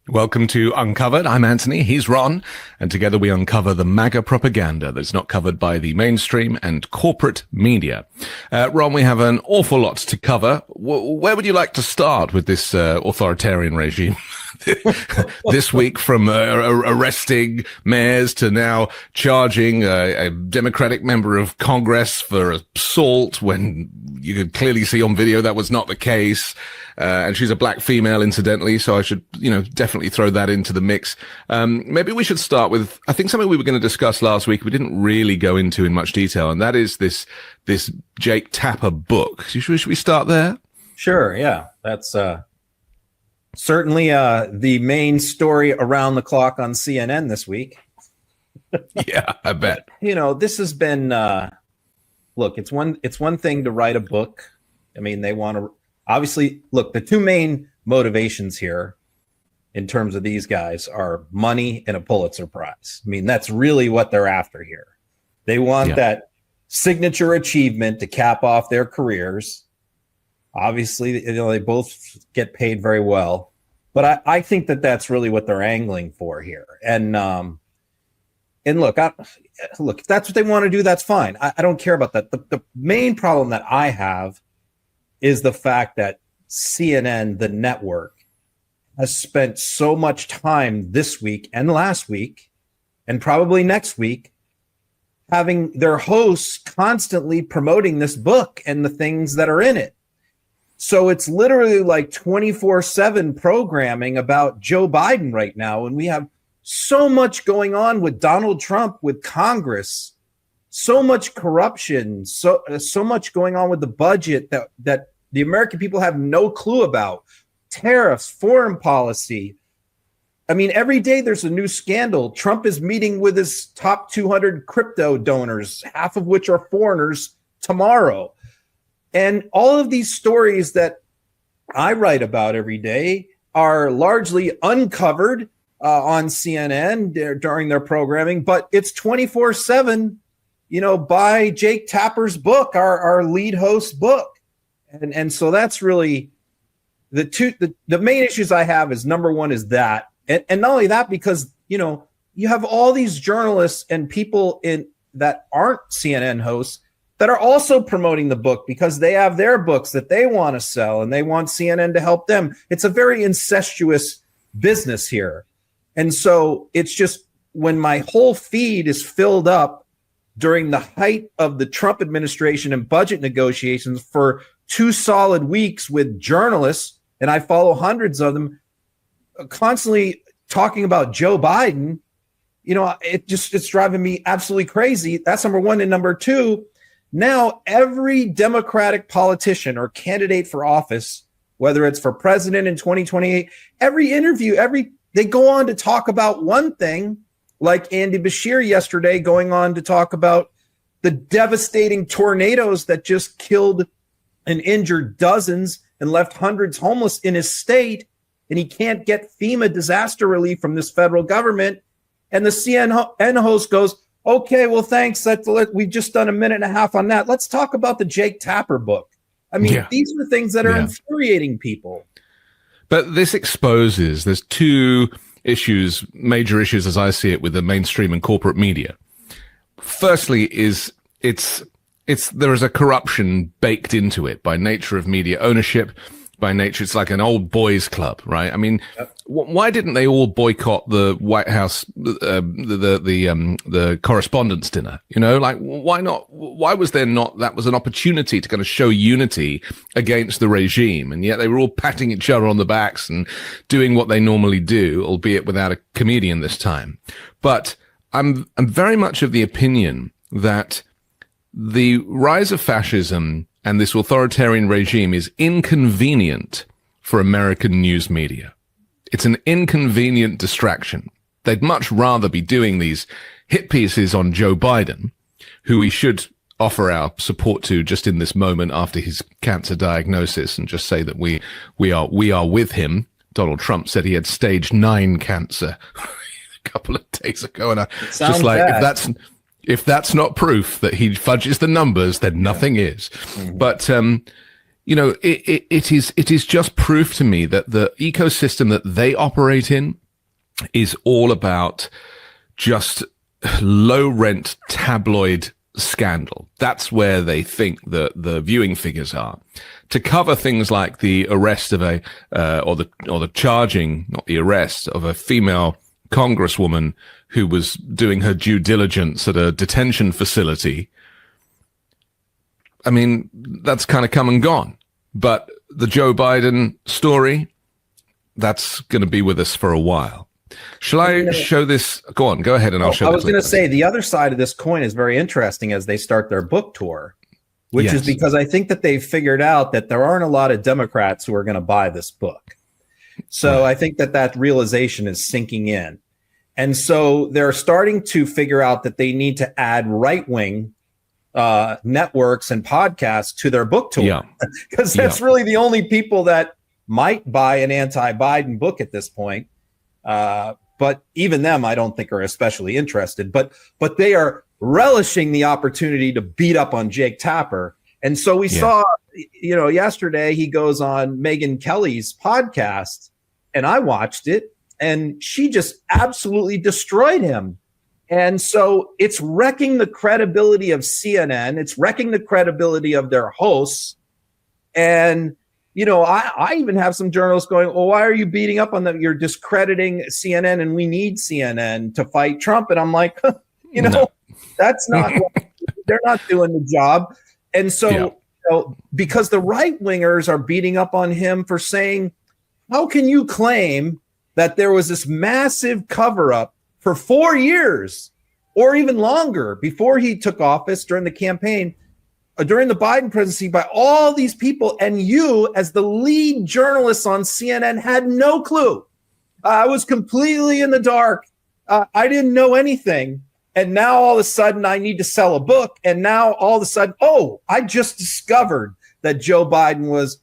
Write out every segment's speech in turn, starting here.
Welcome to Uncovered. I'm Anthony, he's Ron, and together we uncover the MAGA propaganda that's not covered by the mainstream and corporate media. Ron, we have an awful lot to cover. Where would you like to start with this authoritarian regime? This week, from arresting mayors to now charging a Democratic member of Congress for assault when you could clearly see on video that was not the case. And she's a black female, incidentally, so I should, definitely throw that into the mix. Maybe we should start with, I think, something we were going to discuss last week we didn't really go into in much detail, and that is this Jake Tapper book. Should we start there? Sure, yeah. That's certainly the main story around the clock on CNN this week. Yeah, I bet. This has been, look, it's one thing to write a book. I mean, they want to, obviously, look, the two main motivations here in terms of these guys are money and a Pulitzer Prize. I mean, that's really what they're after here. They want that signature achievement to cap off their careers. Obviously, they both get paid very well, but I think that that's really what they're angling for here. And look, if that's what they want to do, that's fine. I don't care about that. The main problem that I have is the fact that CNN, the network, has spent so much time this week and last week, and probably next week, having their hosts constantly promoting this book and the things that are in it. So it's literally like 24/7 programming about Joe Biden right now. And we have so much going on with Donald Trump, with Congress, so much corruption, so much going on with the budget that the American people have no clue about. Tariffs, foreign policy. I mean, every day there's a new scandal. Trump is meeting with his top 200 crypto donors, half of which are foreigners, tomorrow. And all of these stories that I write about every day are largely uncovered on CNN during their programming, but it's 24/7, by Jake Tapper's book, our lead host book. And so that's really the main issues I have is, number one is that, and not only that, because, you have all these journalists and people that aren't CNN hosts that are also promoting the book because they have their books that they want to sell and they want CNN to help them. It's a very incestuous business here. And so it's just, when my whole feed is filled up during the height of the Trump administration and budget negotiations for 2 solid weeks with journalists, and I follow hundreds of them, constantly talking about Joe Biden, it's driving me absolutely crazy. That's number one. And number two, now every Democratic politician or candidate for office, whether it's for president in 2028, every interview, they go on to talk about one thing, like Andy Bashir yesterday going on to talk about the devastating tornadoes that just killed and injured dozens and left hundreds homeless in his state, and he can't get FEMA disaster relief from this federal government. And the CNN host goes, okay, well, thanks. We've just done a minute and a half on that. Let's talk about the Jake Tapper book. I mean, these are things that are infuriating people. But this exposes, there's two issues, major issues as I see it, with the mainstream and corporate media. Firstly is there is a corruption baked into it by nature of media ownership. By nature, it's like an old boys club, right? I mean, why didn't they all boycott the White House, the correspondence dinner? Why not? Why was there not? That was an opportunity to kind of show unity against the regime, and yet they were all patting each other on the backs and doing what they normally do, albeit without a comedian this time. But I'm very much of the opinion that the rise of fascism and this authoritarian regime is inconvenient for American news media. It's an inconvenient distraction. They'd much rather be doing these hit pieces on Joe Biden, who we should offer our support to just in this moment after his cancer diagnosis, and just say that we are with him. Donald Trump said he had stage 9 cancer. a couple of days ago, and I Sounds just like, bad. if that's not proof that he fudges the numbers, then nothing is. Mm-hmm. But it is just proof to me that the ecosystem that they operate in is all about just low rent tabloid scandal. That's where they think the viewing figures are. To cover things like the arrest of or the charging, not the arrest, of a female congresswoman who was doing her due diligence at a detention facility. I mean, that's kind of come and gone. But the Joe Biden story, that's going to be with us for a while. Shall I show this? Go on, go ahead, and I'll show. I was going to say the other side of this coin is very interesting as they start their book tour, which is because I think that they've figured out that there aren't a lot of Democrats who are going to buy this book. So I think that realization is sinking in. And so they're starting to figure out that they need to add right-wing networks and podcasts to their book tour, because that's really the only people that might buy an anti-Biden book at this point. But even them, I don't think are especially interested, but they are relishing the opportunity to beat up on Jake Tapper. And so we saw, yesterday he goes on Megyn Kelly's podcast, and I watched it, and she just absolutely destroyed him. And so it's wrecking the credibility of CNN. It's wrecking the credibility of their hosts. And, I even have some journalists going, well, why are you beating up on them? You're discrediting CNN, and we need CNN to fight Trump. And I'm like, that's not, they're not doing the job. And so, because the right wingers are beating up on him for saying, how can you claim that there was this massive cover up for 4 years or even longer before he took office during the campaign, during the Biden presidency, by all these people, and you as the lead journalist on CNN had no clue? I was completely in the dark. I didn't know anything. And now all of a sudden I need to sell a book. And now all of a sudden, I just discovered that Joe Biden was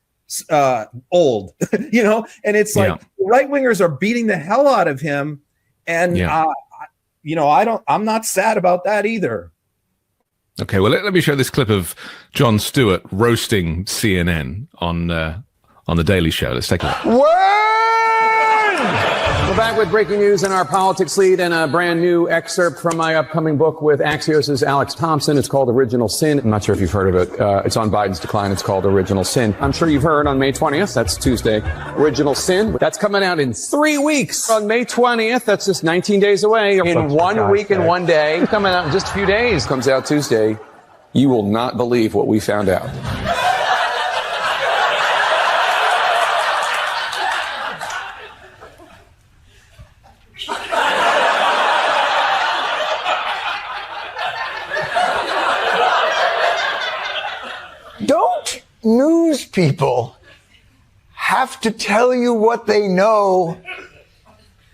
old, and it's like right wingers are beating the hell out of him. And, I'm not sad about that either. Okay, well, let me show this clip of Jon Stewart roasting CNN on The Daily Show. Let's take a look. We're back with breaking news in our politics lead and a brand new excerpt from my upcoming book with Axios' Alex Thompson. It's called Original Sin. I'm not sure if you've heard of it. It's on Biden's decline. It's called Original Sin. I'm sure you've heard on May 20th. That's Tuesday. Original Sin. That's coming out in 3 weeks. On May 20th. That's just 19 days away. In 1 week and 1 day. Coming out in just a few days. Comes out Tuesday. You will not believe what we found out. Don't news people have to tell you what they know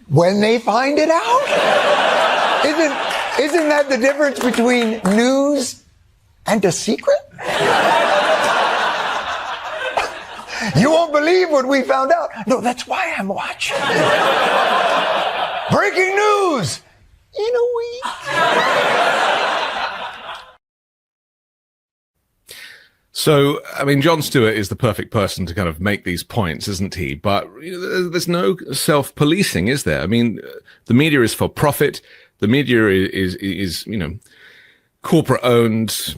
when they find it out? Isn't that the difference between news and a secret? You won't believe what we found out. No, that's why I'm watching. Breaking news in a week. So, I mean, Jon Stewart is the perfect person to kind of make these points, isn't he? But there's no self-policing, is there? I mean, the media is for profit. The media is corporate-owned,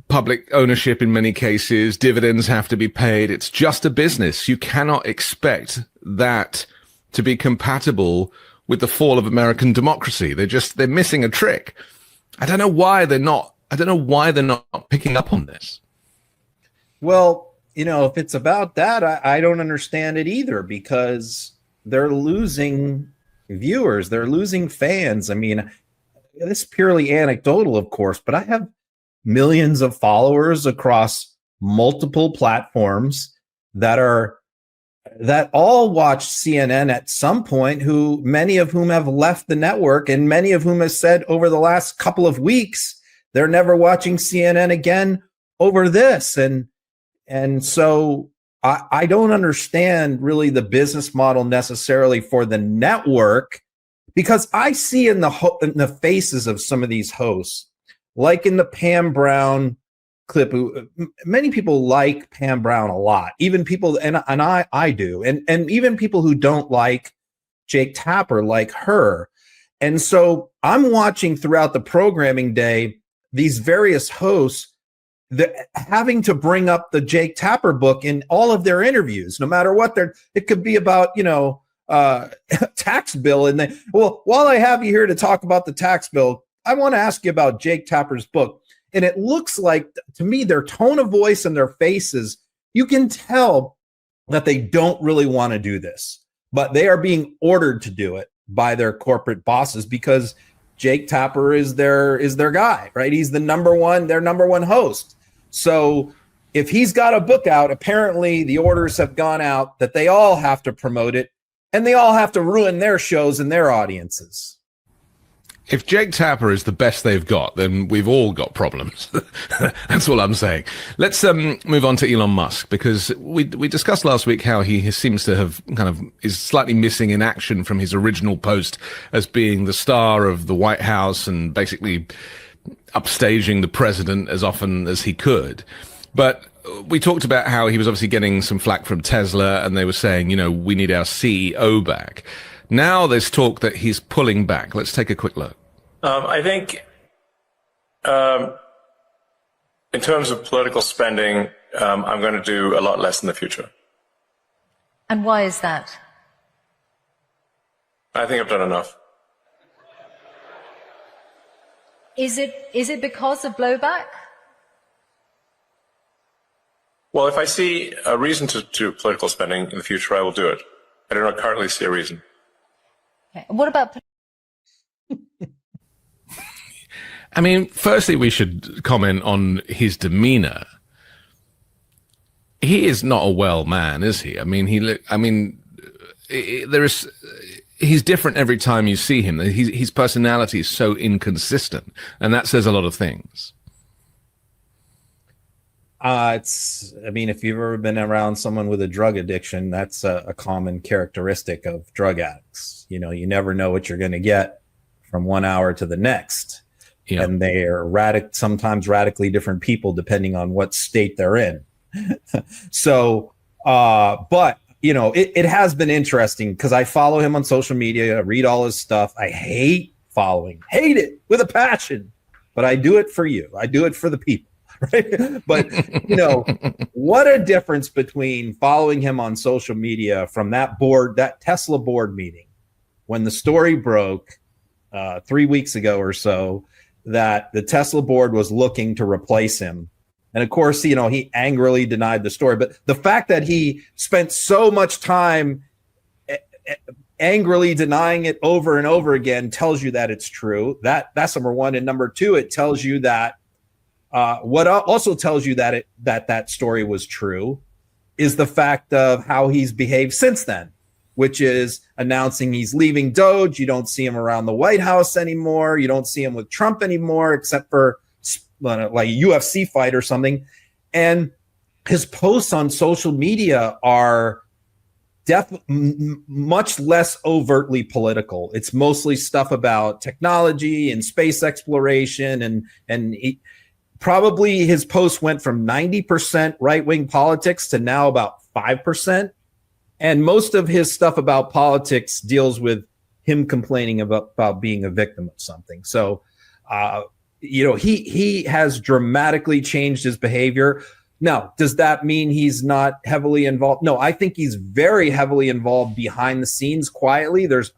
public ownership in many cases. Dividends have to be paid. It's just a business. You cannot expect that to be compatible with the fall of American democracy. They're missing a trick. I don't know why they're not picking up on this. Well, if it's about that, I don't understand it either, because they're losing viewers. They're losing fans. I mean, this is purely anecdotal, of course, but I have millions of followers across multiple platforms that all watch CNN at some point, many of whom have left the network, and many of whom have said over the last couple of weeks they're never watching CNN again over this. And so I don't understand really the business model necessarily for the network, because I see in the faces of some of these hosts, like in the Pam Brown clip, many people like Pam Brown a lot, even people, and I do, and even people who don't like Jake Tapper like her. And so I'm watching throughout the programming day these various hosts having to bring up the Jake Tapper book in all of their interviews, no matter what it could be about, tax bill. And while I have you here to talk about the tax bill, I want to ask you about Jake Tapper's book. And it looks like, to me, their tone of voice and their faces, you can tell that they don't really want to do this, but they are being ordered to do it by their corporate bosses because Jake Tapper is their guy, right? He's their number one host. So if he's got a book out, apparently the orders have gone out that they all have to promote it and they all have to ruin their shows and their audiences. If Jake Tapper is the best they've got, then we've all got problems. That's all I'm saying. Let's move on to Elon Musk, because we discussed last week how he seems to have is slightly missing in action from his original post as being the star of the White House and basically upstaging the president as often as he could. But we talked about how he was obviously getting some flack from Tesla, and they were saying, we need our CEO back. Now there's talk that he's pulling back. Let's take a quick look. I think in terms of political spending, I'm going to do a lot less in the future. And why is that? I think I've done enough. Is it because of blowback? Well, if I see a reason to do political spending in the future, I will do it. I do not currently see a reason. Okay. What about... I mean, firstly, we should comment on his demeanor. He is not a well man, is he? I mean, he's different every time you see him. His personality is so inconsistent, and that says a lot of things. If you've ever been around someone with a drug addiction, that's a common characteristic of drug addicts. You never know what you're going to get from 1 hour to the next. Yep. And they are sometimes radically different people depending on what state they're in. So, but it has been interesting because I follow him on social media, I read all his stuff. I hate it with a passion, but I do it for you. I do it for the people. Right. But, what a difference between following him on social media from that Tesla board meeting, when the story broke 3 weeks ago or so, that the Tesla board was looking to replace him. And of course, he angrily denied the story. But the fact that he spent so much time angrily denying it over and over again tells you that it's true. That's number one. And number two, it tells you that what also tells you that that story was true is the fact of how he's behaved since then, which is announcing he's leaving Doge. You don't see him around the White House anymore. You don't see him with Trump anymore, except for like a UFC fight or something. And his posts on social media are much less overtly political. It's mostly stuff about technology and space exploration. And probably his post went from 90% right-wing politics to now about 5%. And most of his stuff about politics deals with him complaining about being a victim of something. So, he has dramatically changed his behavior. Now, does that mean he's not heavily involved? No, I think he's very heavily involved behind the scenes quietly. There's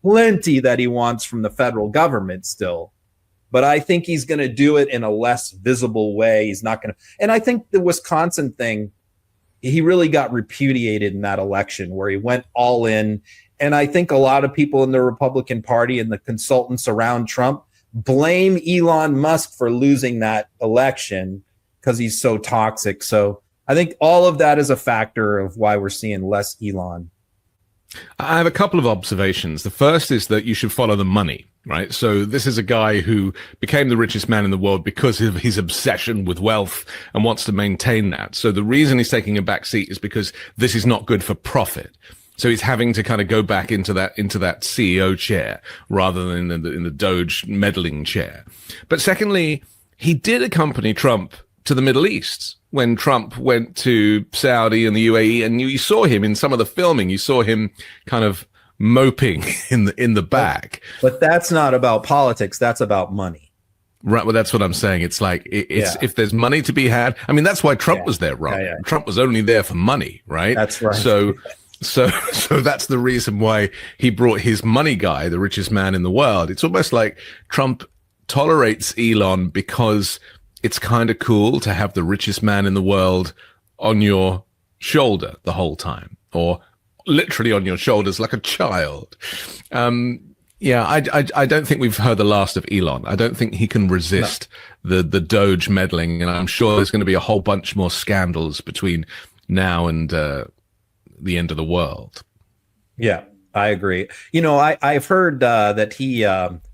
plenty that he wants from the federal government still. But I think he's going to do it in a less visible way. He's not going to. And I think the Wisconsin thing, he really got repudiated in that election where he went all in. And I think a lot of people in the Republican Party and the consultants around Trump blame Elon Musk for losing that election because he's so toxic. So I think all of that is a factor of why we're seeing less Elon. I have a couple of observations. The first is that you should follow the money, right? So this is a guy who became the richest man in the world because of his obsession with wealth and wants to maintain that. So the reason he's taking a back seat is because this is not good for profit. So he's having to kind of go back into that CEO chair rather than in the Doge meddling chair. But secondly, he did accompany Trump to the Middle East when Trump went to Saudi and the UAE, and you saw him in some of the filming. You saw him kind of moping in the back. But that's not about politics. That's about money. Right. Well, that's what I'm saying. It's like if there's money to be had. I mean, that's why Trump was there, Rob. Trump was only there for money, right? That's right. So that's the reason why he brought his money guy, the richest man in the world. It's almost like Trump tolerates Elon because it's kind of cool to have the richest man in the world on your shoulder the whole time, or literally on your shoulders like a child. I don't think we've heard the last of Elon. I don't think he can resist the Doge meddling, and I'm sure there's going to be a whole bunch more scandals between now and the end of the world. Yeah, I agree. I've heard that he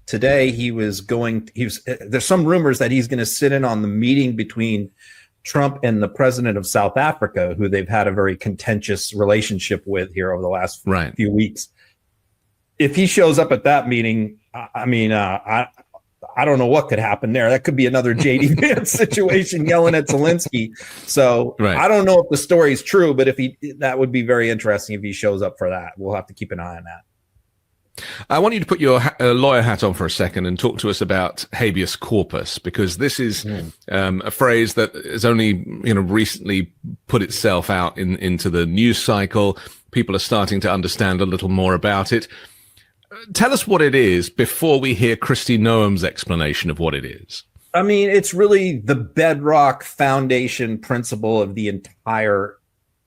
today there's some rumors that he's going to sit in on the meeting between Trump and the president of South Africa, who they've had a very contentious relationship with here over the last few weeks. If he shows up at that meeting, I don't know what could happen there. That could be another JD Vance situation yelling at Zelensky. So I don't know if the story is true, but that would be very interesting if he shows up for that. We'll have to keep an eye on that. I want you to put your lawyer hat on for a second and talk to us about habeas corpus, because this is a phrase that has only recently put itself out into the news cycle. People are starting to understand a little more about it. Tell us what it is before we hear Kristi Noem's explanation of what it is. I mean, it's really the bedrock foundation principle of the entire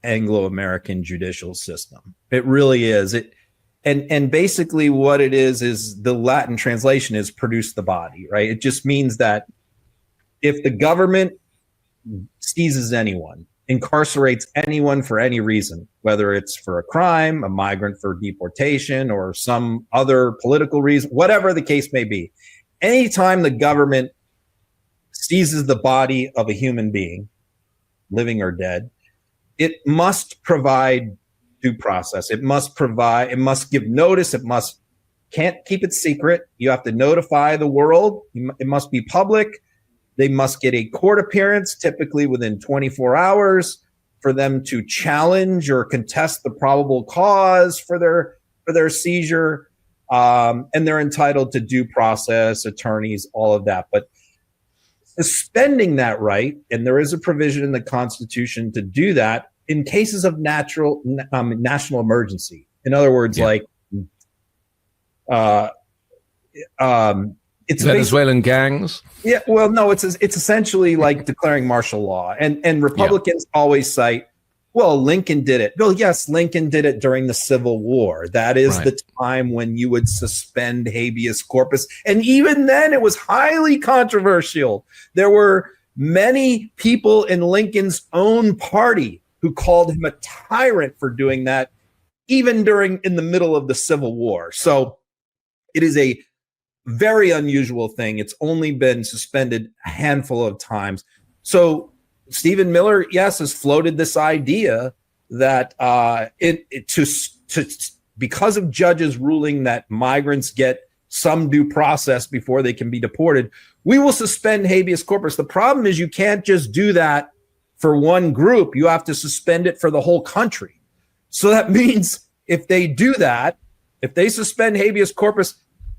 Anglo-American judicial system. It really is. And basically what it is the Latin translation is produce the body, right? It just means that if the government seizes anyone, incarcerates anyone for any reason, whether it's for a crime, a migrant for deportation, or some other political reason, whatever the case may be, anytime the government seizes the body of a human being, living or dead, it must provide due process. It must give notice. Can't keep it secret. You have to notify the world. It must be public. They must get a court appearance, typically within 24 hours, for them to challenge or contest the probable cause for their seizure. And they're entitled to due process, attorneys, all of that. But suspending that right, and there is a provision in the Constitution to do that in cases of national emergency. In other words, it's Venezuelan gangs. Yeah, well, no, it's essentially like declaring martial law, and Republicans always cite, well, Lincoln did it. Well, yes, Lincoln did it during the Civil War. That is the time when you would suspend habeas corpus, and even then, it was highly controversial. There were many people in Lincoln's own party who called him a tyrant for doing that, even in the middle of the Civil War. So it is a very unusual thing. It's only been suspended a handful of times. So Stephen Miller, yes, has floated this idea that because of judges ruling that migrants get some due process before they can be deported, we will suspend habeas corpus. The problem is you can't just do that for one group. You have to suspend it for the whole country. So that means if they do that, if they suspend habeas corpus,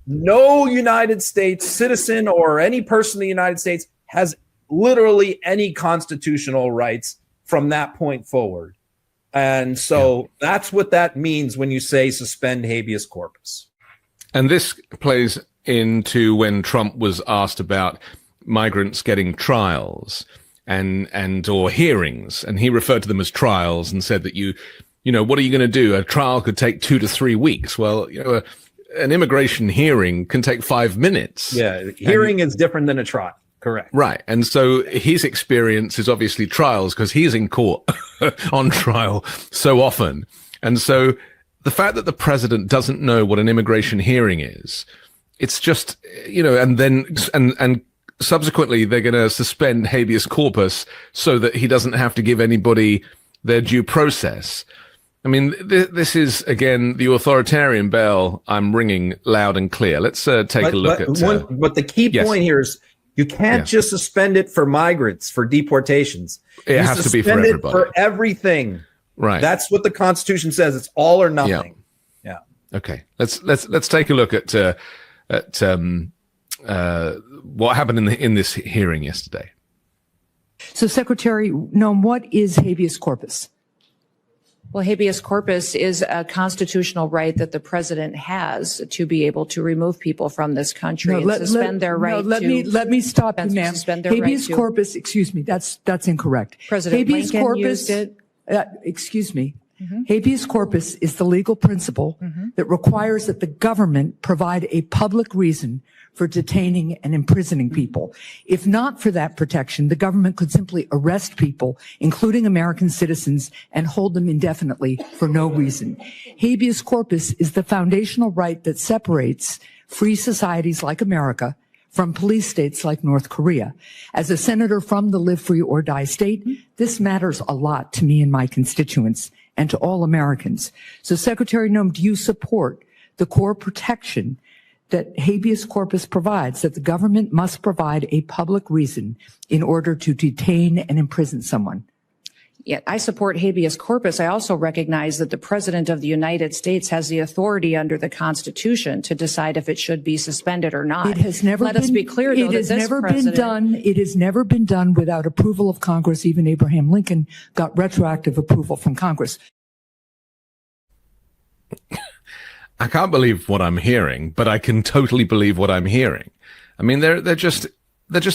no United States citizen or any person in the United States has literally any constitutional rights from that point forward. And so that's what that means when you say suspend habeas corpus. And this plays into when Trump was asked about migrants getting trials and or hearings, and he referred to them as trials and said that what are you going to do? A trial could take 2 to 3 weeks. Well, an immigration hearing can take 5 minutes. Yeah, hearing is different than a trial. Correct. Right. And so his experience is obviously trials because he's in court on trial so often. And so the fact that the president doesn't know what an immigration hearing is, it's just, and subsequently they're going to suspend habeas corpus so that he doesn't have to give anybody their due process. I mean, this is, again, the authoritarian bell I'm ringing loud and clear. Let's take a look at... But the key point here is you can't just suspend it for migrants, for deportations. It has to be for everybody. For everything. Right. That's what the Constitution says. It's all or nothing. Yeah. Okay. Let's take a look at what happened in this hearing yesterday. So, Secretary Noem, what is habeas corpus? Well, habeas corpus is a constitutional right that the president has to be able to remove people from this country and suspend their right let me stop you, ma'am. Habeas corpus, excuse me, that's incorrect. President habeas Lincoln corpus, used it. Excuse me. Habeas corpus is the legal principle that requires that the government provide a public reason for detaining and imprisoning people. If not for that protection, the government could simply arrest people, including American citizens, and hold them indefinitely for no reason. Habeas corpus is the foundational right that separates free societies like America from police states like North Korea. As a senator from the live free or die state, this matters a lot to me and my constituents and to all Americans. So, Secretary Noem, do you support the core protection that habeas corpus provides, that the government must provide a public reason in order to detain and imprison someone? Yeah, I support habeas corpus. I also recognize that the President of the United States has the authority under the Constitution to decide if it should be suspended or not. It has never Let us be clear, though, it has never been done. It has never been done without approval of Congress. Even Abraham Lincoln got retroactive approval from Congress. I can't believe what I'm hearing, but I can totally believe what I'm hearing. I mean, they're just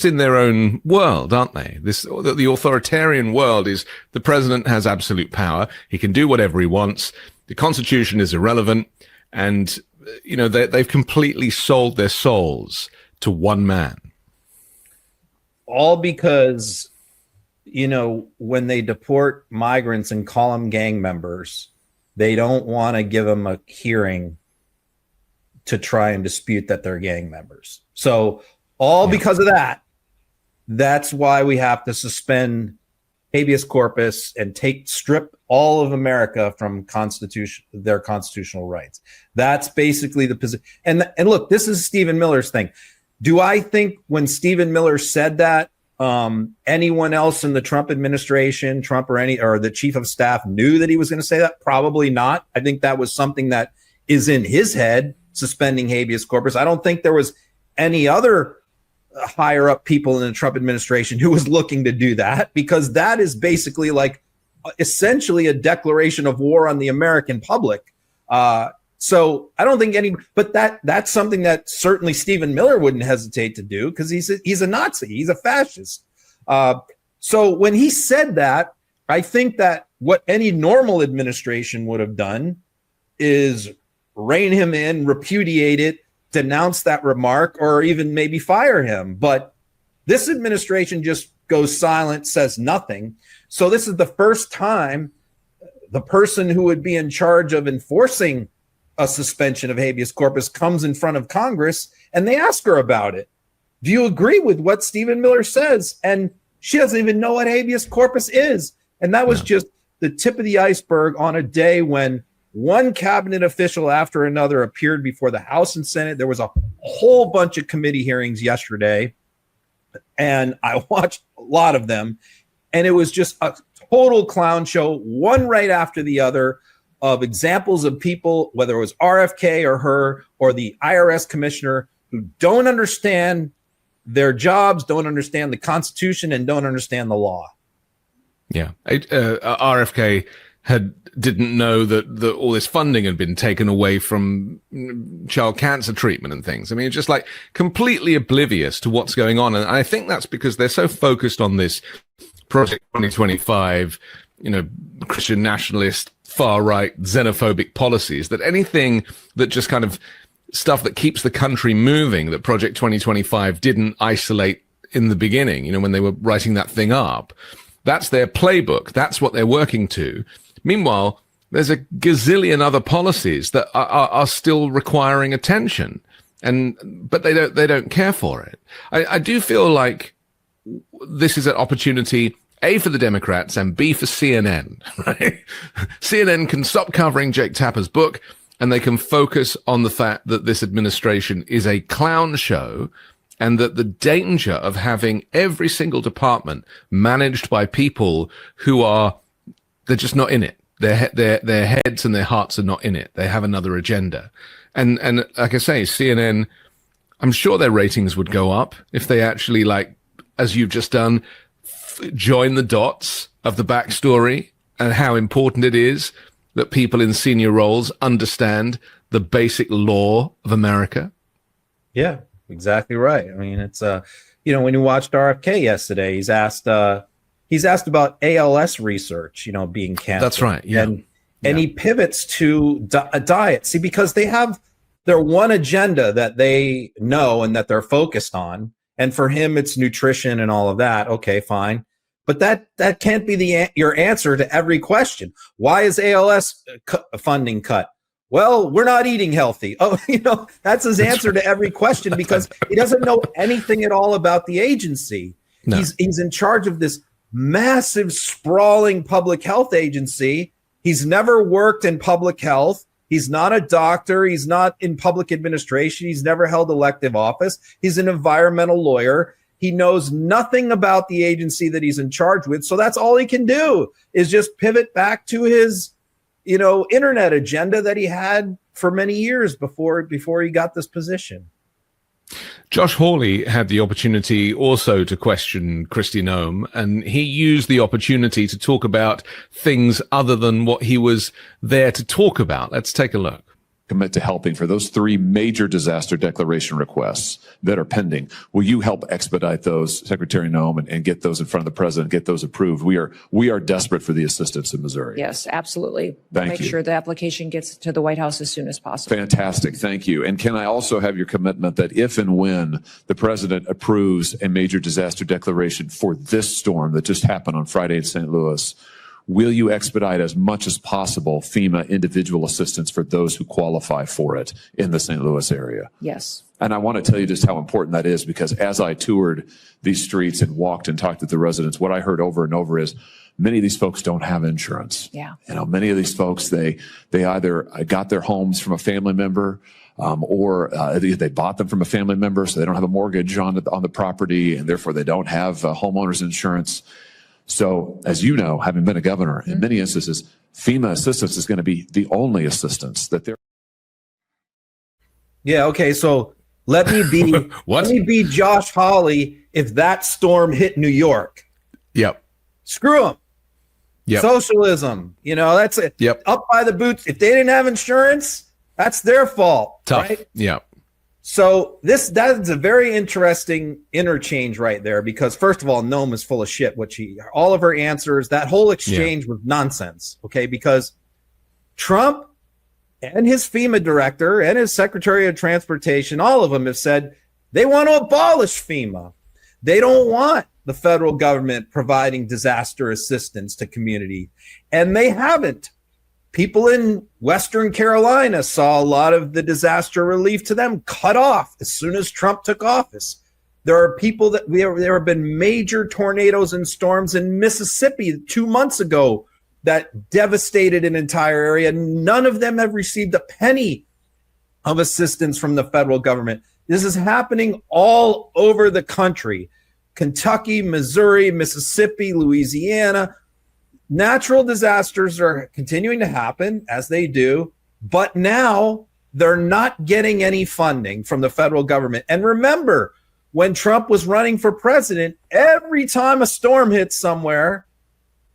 in their own world, aren't they? The authoritarian world is the president has absolute power. He can do whatever he wants. The Constitution is irrelevant. And, you know, they've completely sold their souls to one man. All because, you know, when they deport migrants and call them gang members, they don't want to give them a hearing to try and dispute that they're gang members. So because of that, that's why we have to suspend habeas corpus and strip all of America from their constitutional rights. That's basically the position. And look, this is Stephen Miller's thing. Do I think when Stephen Miller said that, anyone else in the Trump administration, Trump or the chief of staff knew that he was going to say that? Probably not. I think that was something that is in his head, suspending habeas corpus. I don't think there was any other higher up people in the Trump administration who was looking to do that, because that is basically like essentially a declaration of war on the American public. So I don't think but that's something that certainly Stephen Miller wouldn't hesitate to do, because he's a Nazi, he's a fascist. So when he said that, I think that what any normal administration would have done is rein him in, repudiate it, denounce that remark, or even maybe fire him. But this administration just goes silent, says nothing. So this is the first time the person who would be in charge of enforcing a suspension of habeas corpus comes in front of Congress and they ask her about it. Do you agree with what Stephen Miller says? And she doesn't even know what habeas corpus is. And that was just the tip of the iceberg on a day when one cabinet official after another appeared before the House and Senate. There was a whole bunch of committee hearings yesterday, and I watched a lot of them, and it was just a total clown show, one right after the other, of examples of people, whether it was RFK or her or the IRS commissioner, who don't understand their jobs, don't understand the Constitution, and don't understand the law. Yeah. RFK didn't know that all this funding had been taken away from child cancer treatment and things. I mean, it's just like completely oblivious to what's going on. And I think that's because they're so focused on this Project 2025, you know, Christian nationalist, far-right, xenophobic policies, that anything that just kind of stuff that keeps the country moving, that Project 2025 didn't isolate in the beginning, you know, when they were writing that thing up, that's their playbook. That's what they're working to. Meanwhile, there's a gazillion other policies that are still requiring attention, but they don't care for it. I do feel like this is an opportunity A, for the Democrats, and B, for CNN, right? CNN can stop covering Jake Tapper's book, and they can focus on the fact that this administration is a clown show, and that the danger of having every single department managed by people who they're just not in it. Their heads and their hearts are not in it. They have another agenda. And like I say, CNN, I'm sure their ratings would go up if they actually, like, as you've just done, join the dots of the backstory and how important it is that people in senior roles understand the basic law of America. Yeah, exactly right. I mean, it's when you watched RFK yesterday, he's asked about ALS research, being canceled. That's right. Yeah. And he pivots to a diet. See, because they have their one agenda that they know and that they're focused on. And for him, it's nutrition and all of that. Okay, fine. But that can't be your answer to every question. Why is ALS funding cut? Well, we're not eating healthy. Oh, that's his answer to every question, because he doesn't know anything at all about the agency. No. He's in charge of this massive, sprawling public health agency. He's never worked in public health. He's not a doctor. He's not in public administration. He's never held elective office. He's an environmental lawyer. He knows nothing about the agency that he's in charge with. So that's all he can do, is just pivot back to his, internet agenda that he had for many years before he got this position. Josh Hawley had the opportunity also to question Kristi Noem, and he used the opportunity to talk about things other than what he was there to talk about. Let's take a look. Commit to helping for those 3 major disaster declaration requests that are pending. Will you help expedite those, Secretary Noem, and get those in front of the president, get those approved? We are desperate for the assistance in Missouri. Yes, absolutely. Thank Make you. sure the application gets to the White House as soon as possible. Fantastic. Thank you. And can I also have your commitment that if and when the president approves a major disaster declaration for this storm that just happened on Friday in St. Louis, will you expedite as much as possible FEMA individual assistance for those who qualify for it in the St. Louis area? Yes. And I want to tell you just how important that is, because as I toured these streets and walked and talked to the residents, what I heard over and over is many of these folks don't have insurance. Yeah. Many of these folks, they either got their homes from a family member, or they bought them from a family member, so they don't have a mortgage on the property, and therefore they don't have homeowners insurance. So, as you know, having been a governor, in many instances, FEMA assistance is going to be the only assistance that they're. Yeah. Okay. So let me be Josh Hawley if that storm hit New York. Yep. Screw them. Yep. Socialism. That's it. Yep. Up by the boots. If they didn't have insurance, that's their fault. Tough. Right? Yeah. So that is a very interesting interchange right there, because first of all, Noem is full of shit. All of her answers, that whole exchange was nonsense. Okay, because Trump and his FEMA director and his Secretary of Transportation, all of them have said they want to abolish FEMA. They don't want the federal government providing disaster assistance to community, and they haven't. People in Western Carolina saw a lot of the disaster relief to them cut off as soon as Trump took office. There are people there have been major tornadoes and storms in Mississippi 2 months ago that devastated an entire area. None of them have received a penny of assistance from the federal government. This is happening all over the country. Kentucky, Missouri, Mississippi, Louisiana. Natural disasters are continuing to happen, as they do, but now they're not getting any funding from the federal government. And remember, when Trump was running for president, every time a storm hit somewhere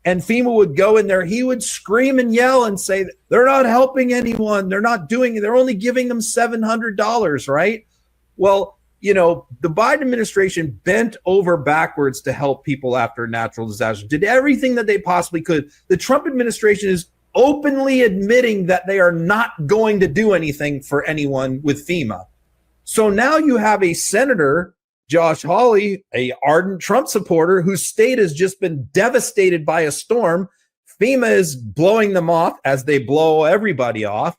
and FEMA would go in there, he would scream and yell and say, they're not helping anyone. They're not doing it. They're only giving them $700, right? Well, the Biden administration bent over backwards to help people after natural disasters, did everything that they possibly could. The Trump administration is openly admitting that they are not going to do anything for anyone with FEMA. So now you have a senator, Josh Hawley, a ardent Trump supporter, whose state has just been devastated by a storm. FEMA is blowing them off as they blow everybody off.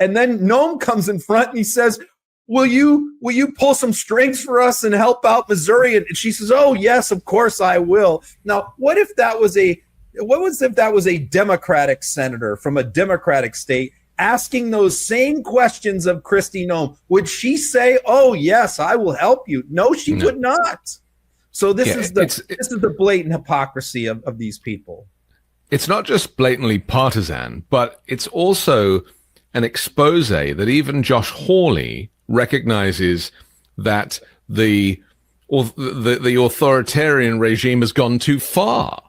And then Noem comes in front and he says, will you pull some strings for us and help out Missouri? And she says, oh yes, of course I will. Now, what if that was a Democratic senator from a Democratic state asking those same questions of Kristi Noem? Would she say, oh yes, I will help you? No, she would not. So this is the blatant hypocrisy of these people. It's not just blatantly partisan, but it's also an expose that even Josh Hawley recognizes that the authoritarian regime has gone too far,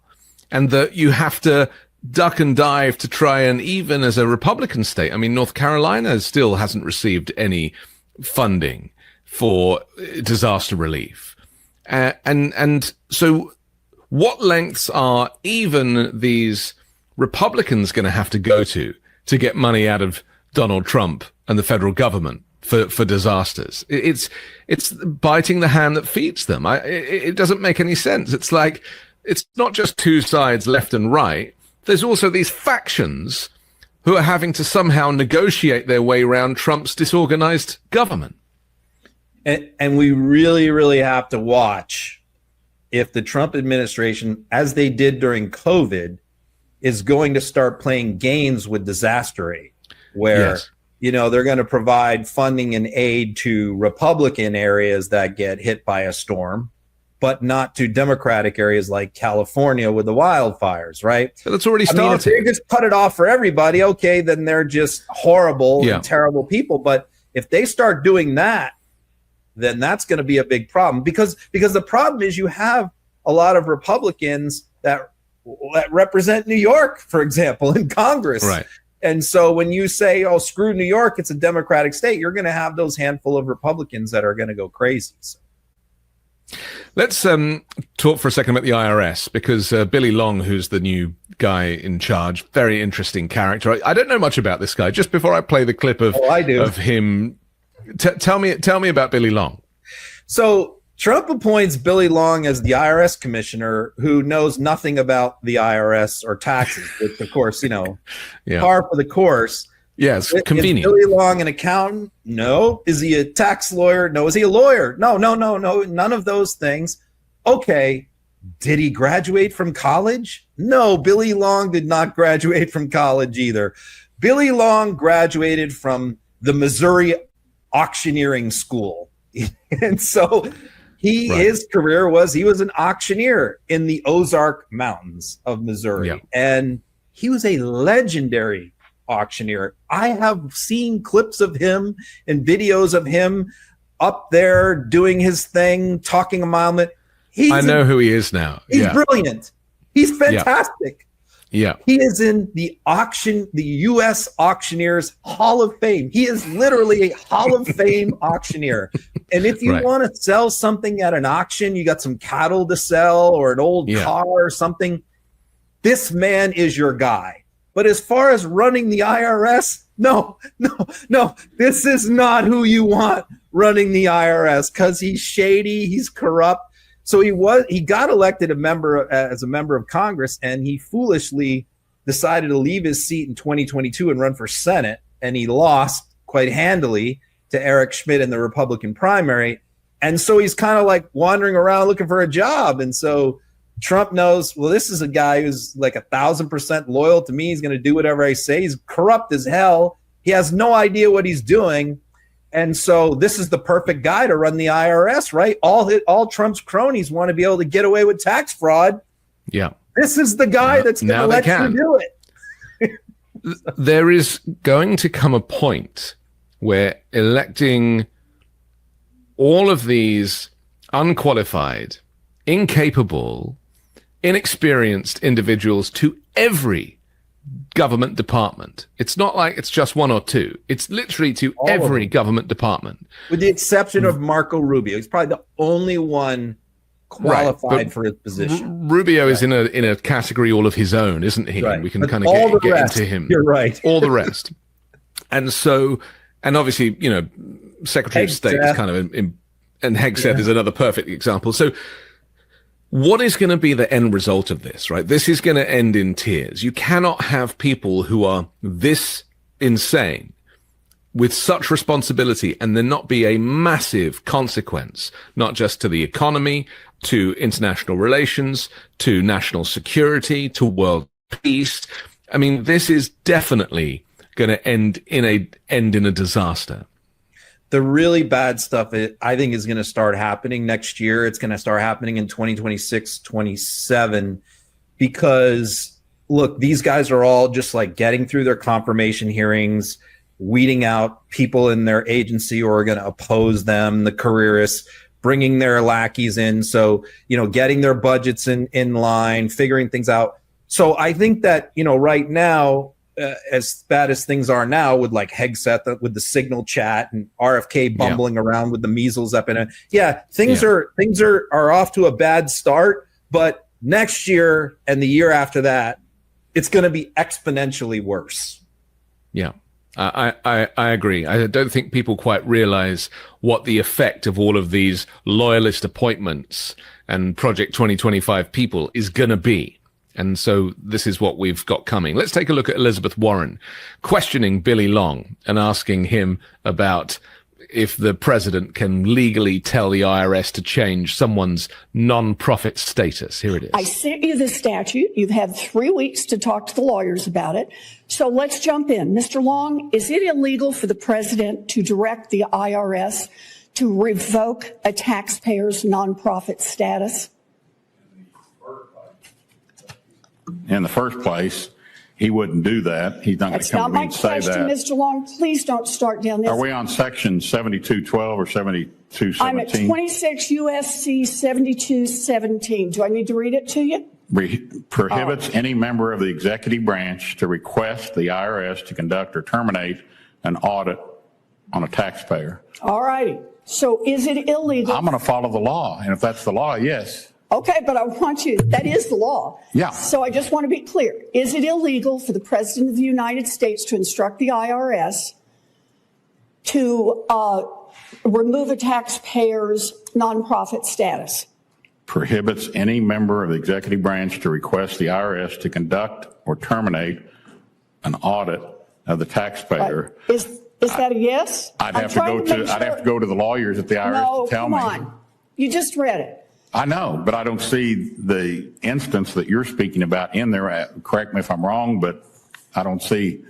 and that you have to duck and dive to try and, even as a Republican state, I mean, North Carolina still hasn't received any funding for disaster relief. And so what lengths are even these Republicans going to have to go to get money out of Donald Trump and the federal government for disasters? It's biting the hand that feeds them. It doesn't make any sense. It's like, it's not just two sides, left and right. There's also these factions who are having to somehow negotiate their way around Trump's disorganized government. And we really, really have to watch if the Trump administration, as they did during COVID, is going to start playing games with disaster aid, where, they're going to provide funding and aid to Republican areas that get hit by a storm, but not to Democratic areas like California with the wildfires, right? So that's already started. If they just cut it off for everybody, okay, then they're just horrible and terrible people. But if they start doing that, then that's going to be a big problem, because the problem is you have a lot of Republicans that represent New York, for example, in Congress. Right. And so when you say, oh, screw New York, it's a Democratic state, you're going to have those handful of Republicans that are going to go crazy. So. Let's talk for a second about the IRS, because Billy Long, who's the new guy in charge, very interesting character. I don't know much about this guy. Just before I play the clip of him, tell me about Billy Long. So Trump appoints Billy Long as the IRS commissioner, who knows nothing about the IRS or taxes, which, of course, par for the course. Yes, convenient. Is Billy Long an accountant? No. Is he a tax lawyer? No. Is he a lawyer? No. None of those things. Okay. Did he graduate from college? No, Billy Long did not graduate from college either. Billy Long graduated from the Missouri auctioneering school. And so his career was, he was an auctioneer in the Ozark Mountains of Missouri. Yeah. And he was a legendary auctioneer. I have seen clips of him and videos of him up there doing his thing, talking a mile a minute. I know who he is now. He's brilliant. He's fantastic. Yeah. He is in the U.S. Auctioneers Hall of Fame. He is literally a Hall of Fame auctioneer. And if you want to sell something at an auction, you got some cattle to sell or an old car or something, this man is your guy. But as far as running the IRS, no, this is not who you want running the IRS, because he's shady, he's corrupt. So he got elected as a member of Congress, and he foolishly decided to leave his seat in 2022 and run for Senate, and he lost quite handily to Eric Schmidt in the Republican primary. And so he's kind of like wandering around looking for a job. And so Trump knows, well, this is a guy who's like 1,000% loyal to me. He's going to do whatever I say. He's corrupt as hell. He has no idea what he's doing. And so this is the perfect guy to run the IRS, right? All Trump's cronies want to be able to get away with tax fraud. Yeah. This is the guy that's going to let you do it. There is going to come a point where electing all of these unqualified, incapable, inexperienced individuals to every government department. It's not like it's just one or two. It's literally to every government department. With the exception of Marco Rubio. He's probably the only one qualified for his position. Rubio is in a category all of his own, isn't he? Right. We can kind of get into him. You're right. All the rest. And so, and obviously, Secretary of State is kind of, and Hegseth is another perfect example. So what is going to be the end result of this, right? This is going to end in tears. You cannot have people who are this insane with such responsibility and there not be a massive consequence, not just to the economy, to international relations, to national security, to world peace. I mean, this is definitely going to end in a disaster. The really bad stuff, I think, is going to start happening next year. It's going to start happening in 2026, 27, because look, these guys are all just like getting through their confirmation hearings, weeding out people in their agency who are going to oppose them, the careerists, bringing their lackeys in. So, getting their budgets in line, figuring things out. So I think that, right now, as bad as things are now with like Hegseth, with the Signal chat and RFK bumbling around with the measles epidemic. Things are off to a bad start, but next year and the year after that, it's going to be exponentially worse. Yeah. I agree. I don't think people quite realize what the effect of all of these loyalist appointments and Project 2025 people is going to be. And so this is what we've got coming. Let's take a look at Elizabeth Warren questioning Billy Long and asking him about if the president can legally tell the IRS to change someone's non-profit status. Here it is. I sent you the statute. You've had 3 weeks to talk to the lawyers about it. So let's jump in. Mr. Long, is it illegal for the president to direct the IRS to revoke a taxpayer's nonprofit status? In the first place, he wouldn't do that. He's not going to come to me and say that. That's not my question, Mr. Long. Please don't start down this. Are we on section 7212 or 7217? I'm at 26 USC 7217. Do I need to read it to you? Prohibits any member of the executive branch to request the IRS to conduct or terminate an audit on a taxpayer. All righty. So is it illegal? I'm going to follow the law. And if that's the law, yes. Okay, but I want you, that is the law. Yeah. So I just want to be clear. Is it illegal for the President of the United States to instruct the IRS to remove a taxpayer's nonprofit status? Prohibits any member of the executive branch to request the IRS to conduct or terminate an audit of the taxpayer. Is that a yes? I'd have to go to the lawyers at the IRS to tell me. No, come on. You just read it. I know, but I don't see the instance that you're speaking about in there. Correct me if I'm wrong, but I don't see.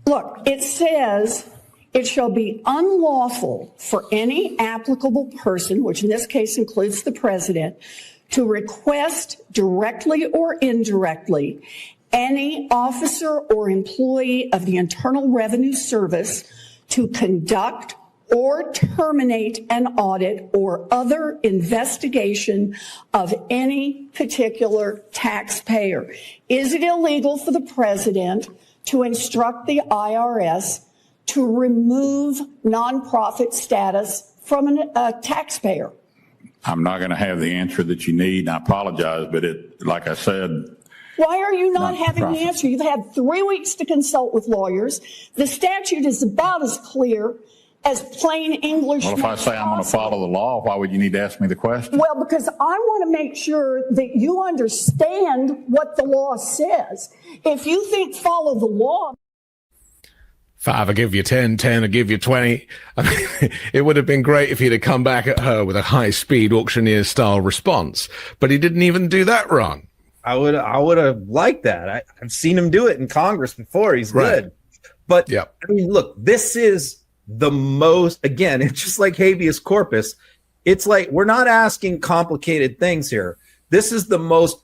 Look, it says it shall be unlawful for any applicable person, which in this case includes the president, to request directly or indirectly any officer or employee of the Internal Revenue Service to conduct or terminate an audit or other investigation of any particular taxpayer. Is it illegal for the president to instruct the IRS to remove nonprofit status from a taxpayer? I'm not going to have the answer that you need. I apologize, but like I said. Why are you not having the answer? You've had 3 weeks to consult with lawyers. The statute is about as clear as plain English. Well, if I say I'm going to follow the law, why would you need to ask me the question? Well, because I want to make sure that you understand what the law says. If you think follow the law. 5, I give you 10, 10, I give you 20. I mean, it would have been great if he'd have come back at her with a high-speed auctioneer-style response, but he didn't even do that wrong. I would have liked that. I've seen him do it in Congress before. He's good. But, I mean, look, this is the most, again, it's just like habeas corpus. It's like we're not asking complicated things here. This is the most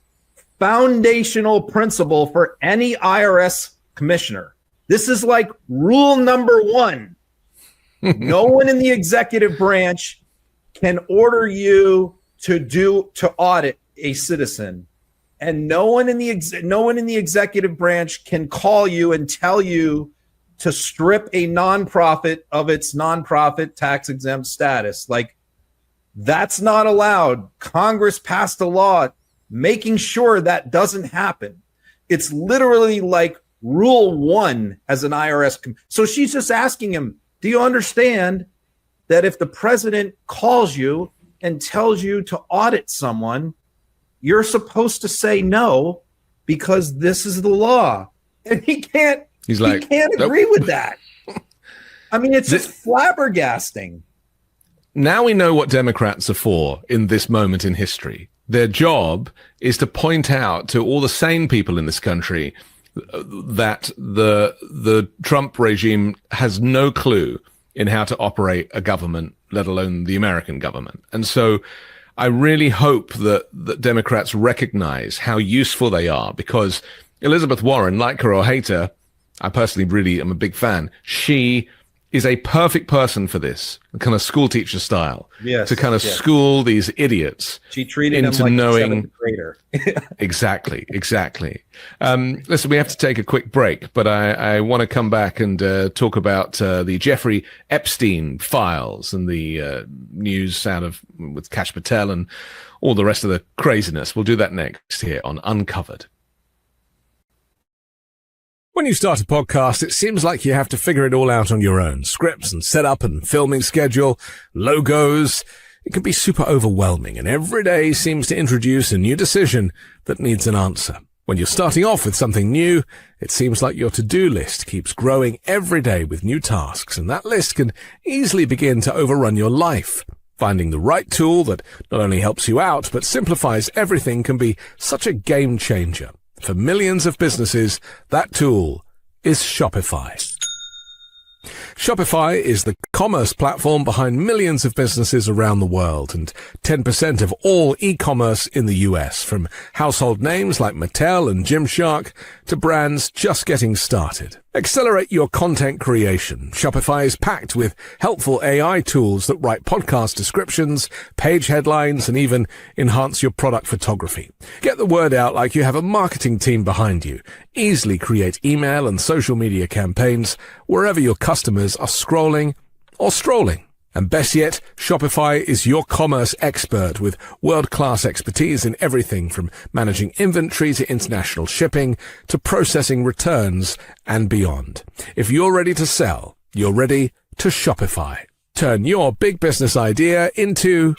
foundational principle for any IRS commissioner. This is like rule number 1. No one in the executive branch can order you to audit a citizen, and no one in the executive branch can call you and tell you to strip a nonprofit of its nonprofit tax exempt status. Like, that's not allowed. Congress passed a law making sure that doesn't happen. It's literally like rule 1 as an IRS. So she's just asking him, do you understand that if the president calls you and tells you to audit someone, you're supposed to say no because this is the law? And he can't agree with that. I mean, it's just flabbergasting. Now we know what Democrats are for in this moment in history. Their job is to point out to all the sane people in this country that the Trump regime has no clue in how to operate a government, let alone the American government. And so I really hope that Democrats recognize how useful they are, because Elizabeth Warren, like her or hate her, I personally really am a big fan. She is a perfect person for this, kind of school teacher style, to kind of school these idiots. She treated into him like knowing a seventh grader. Exactly. Listen, we have to take a quick break, but I want to come back and talk about the Jeffrey Epstein files and the news out of with Kash Patel and all the rest of the craziness. We'll do that next here on Uncovered. When you start a podcast, it seems like you have to figure it all out on your own. Scripts and setup and filming schedule, logos. It can be super overwhelming, and every day seems to introduce a new decision that needs an answer. When you're starting off with something new, it seems like your to-do list keeps growing every day with new tasks, and that list can easily begin to overrun your life. Finding the right tool that not only helps you out, but simplifies everything can be such a game changer. For millions of businesses, that tool is Shopify. Shopify is the commerce platform behind millions of businesses around the world and 10% of all e-commerce in the US, from household names like Mattel and Gymshark to brands just getting started. Accelerate your content creation. Shopify is packed with helpful AI tools that write podcast descriptions, page headlines, and even enhance your product photography. Get the word out like you have a marketing team behind you. Easily create email and social media campaigns wherever your customers are scrolling or strolling. And best yet, Shopify is your commerce expert with world-class expertise in everything from managing inventory to international shipping to processing returns and beyond. If you're ready to sell, you're ready to Shopify. Turn your big business idea into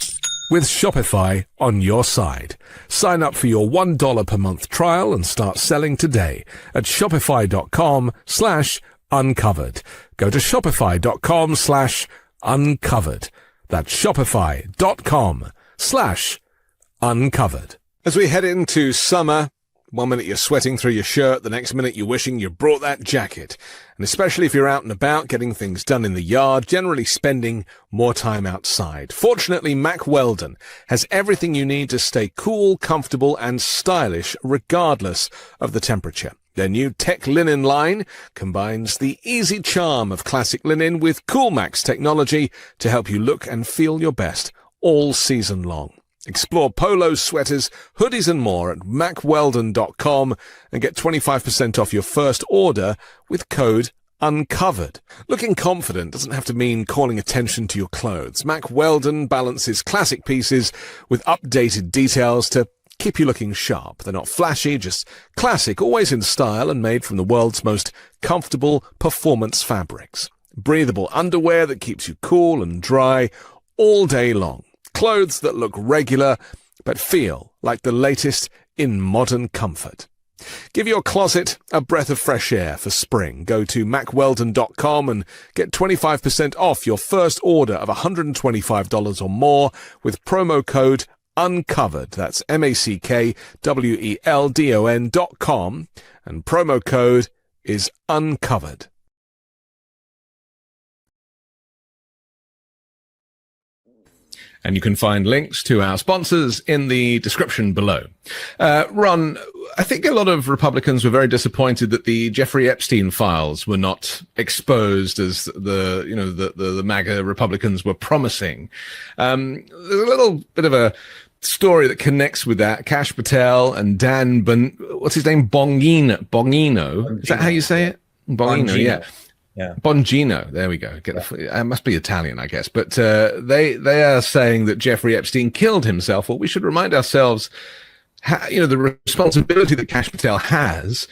with Shopify on your side. Sign up for your $1 per month trial and start selling today at shopify.com/uncovered. Go to shopify.com/uncovered. That's shopify.com/uncovered. As we head into summer, one minute you're sweating through your shirt, the next minute you're wishing you brought that jacket. And especially if you're out and about getting things done in the yard, generally spending more time outside. Fortunately, Mack Weldon has everything you need to stay cool, comfortable, and stylish regardless of the temperature. Their new Tech Linen line combines the easy charm of classic linen with Coolmax technology to help you look and feel your best all season long. Explore polos, sweaters, hoodies, and more at MackWeldon.com and get 25% off your first order with code UNCOVERED. Looking confident doesn't have to mean calling attention to your clothes. Mack Weldon balances classic pieces with updated details to keep you looking sharp. They're not flashy, just classic, always in style, and made from the world's most comfortable performance fabrics. Breathable underwear that keeps you cool and dry all day long. Clothes that look regular but feel like the latest in modern comfort. Give your closet a breath of fresh air for spring. Go to MackWeldon.com and get 25% off your first order of $125 or more with promo code UNCOVERED. That's MackWeldon.com, and promo code is UNCOVERED. And you can find links to our sponsors in the description below. Ron, I think a lot of Republicans were very disappointed that the Jeffrey Epstein files were not exposed as the MAGA Republicans were promising. There's a little bit of a story that connects with that. Kash Patel and what's his name? Bongino. Is that how you say it? Bongino, yeah. Yeah. Bongino, there we go. It must be Italian, I guess. But they are saying that Jeffrey Epstein killed himself. Well, we should remind ourselves, the responsibility that Kash Patel has,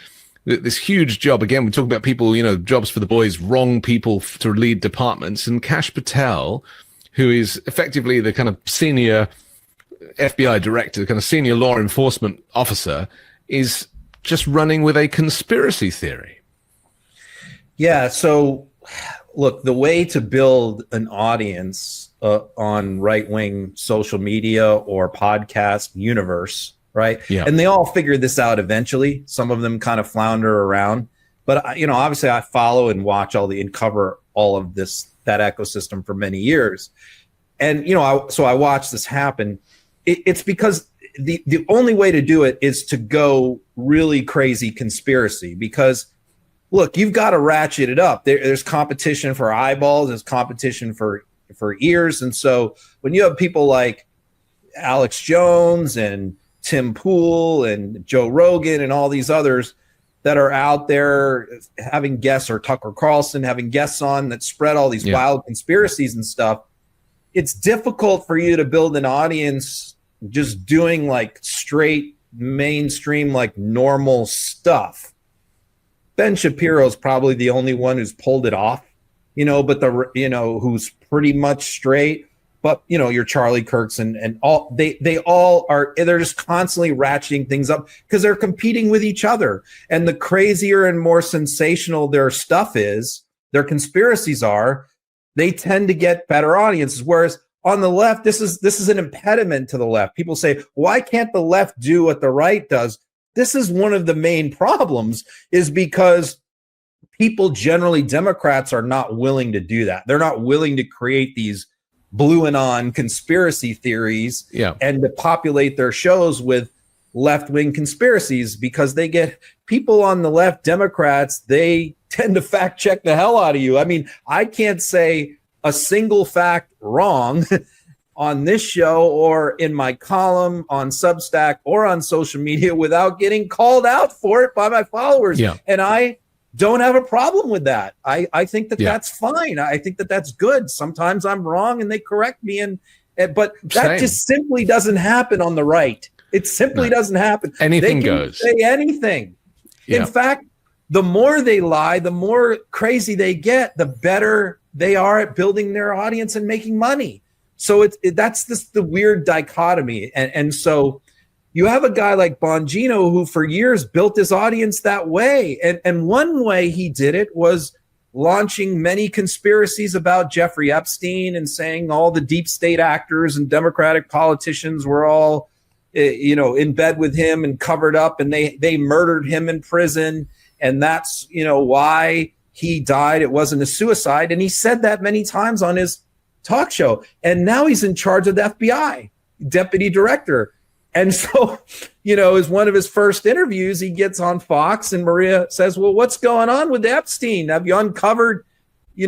this huge job. Again, we talk about people, jobs for the boys, wrong people to lead departments. And Kash Patel, who is effectively the kind of senior FBI director, the kind of senior law enforcement officer, is just running with a conspiracy theory. Yeah, so look, the way to build an audience on right-wing social media or podcast universe, right? Yeah. And they all figure this out eventually. Some of them kind of flounder around. But, obviously I follow and watch and cover all of that ecosystem for many years. And, so I watched this happen. It's because the only way to do it is to go really crazy conspiracy, because look, you've got to ratchet it up. There's competition for eyeballs. There's competition for ears. And so when you have people like Alex Jones and Tim Pool and Joe Rogan and all these others that are out there having guests, or Tucker Carlson having guests on that spread all these wild conspiracies and stuff, it's difficult for you to build an audience just doing like straight mainstream, like normal stuff. Ben Shapiro's probably the only one who's pulled it off, but who's pretty much straight. But your Charlie Kirks and all they all are. They're just constantly ratcheting things up because they're competing with each other. And the crazier and more sensational their stuff is, their conspiracies are, they tend to get better audiences. Whereas on the left, this is an impediment to the left. People say, why can't the left do what the right does? This is one of the main problems, is because people generally, Democrats, are not willing to do that. They're not willing to create these blue and on conspiracy theories and to populate their shows with left-wing conspiracies, because they get people on the left, Democrats, they tend to fact check the hell out of you. I mean, I can't say a single fact wrong on this show or in my column on Substack or on social media without getting called out for it by my followers. Yeah. And I don't have a problem with that. I think that that's fine. I think that that's good. Sometimes I'm wrong and they correct me. But that just simply doesn't happen on the right. It simply doesn't happen. Anything they can goes. Say anything. Yeah. In fact, the more they lie, the more crazy they get, the better they are at building their audience and making money. So that's the weird dichotomy. And so you have a guy like Bongino who for years built his audience that way. And one way he did it was launching many conspiracies about Jeffrey Epstein and saying all the deep state actors and Democratic politicians were all, in bed with him and covered up, and they murdered him in prison. And that's, why he died. It wasn't a suicide. And he said that many times on his talk show. And now he's in charge of the FBI, deputy director. And so, as one of his first interviews, he gets on Fox and Maria says, well, what's going on with Epstein? Have you uncovered,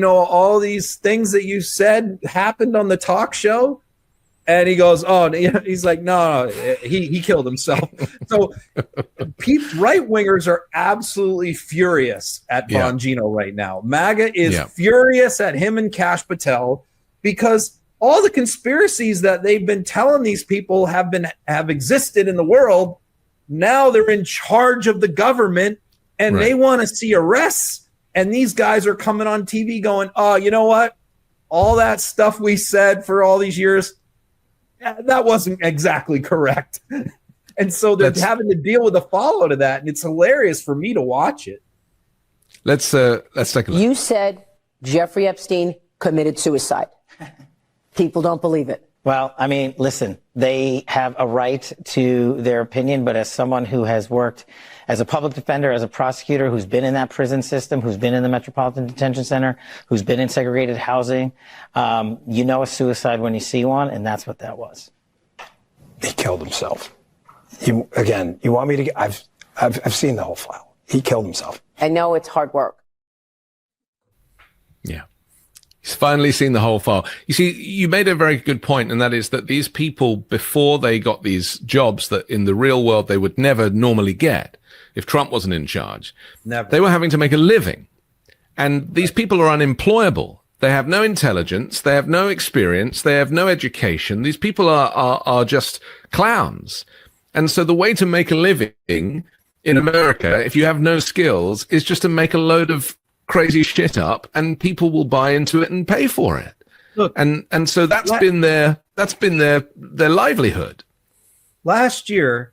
all these things that you said happened on the talk show? And he goes, oh, he's like, no, he killed himself. So right wingers are absolutely furious at Bongino right now. MAGA is furious at him and Kash Patel because all the conspiracies that they've been telling these people have existed in the world. Now they're in charge of the government and they want to see arrests. And these guys are coming on TV going, oh, you know what? All that stuff we said for all these years, that wasn't exactly correct. And so they're having to deal with a follow to that. And it's hilarious for me to watch it. Let's take a look. You said Jeffrey Epstein committed suicide. People don't believe it. Well, I mean, listen, they have a right to their opinion, but as someone who has worked as a public defender, as a prosecutor, who's been in that prison system, who's been in the Metropolitan Detention Center, who's been in segregated housing, a suicide when you see one, and that's what that was. He killed himself. You want me to? I've seen the whole file. He killed himself. I know it's hard work. Yeah. He's finally seen the whole file. You see, you made a very good point, and that is that these people, before they got these jobs that in the real world they would never normally get if Trump wasn't in charge, they were having to make a living. And these people are unemployable. They have no intelligence. They have no experience. They have no education. These people are just clowns. And so the way to make a living in America, if you have no skills, is just to make a load of crazy shit up, and people will buy into it and pay for it. Look, and so that's been their livelihood. Last year,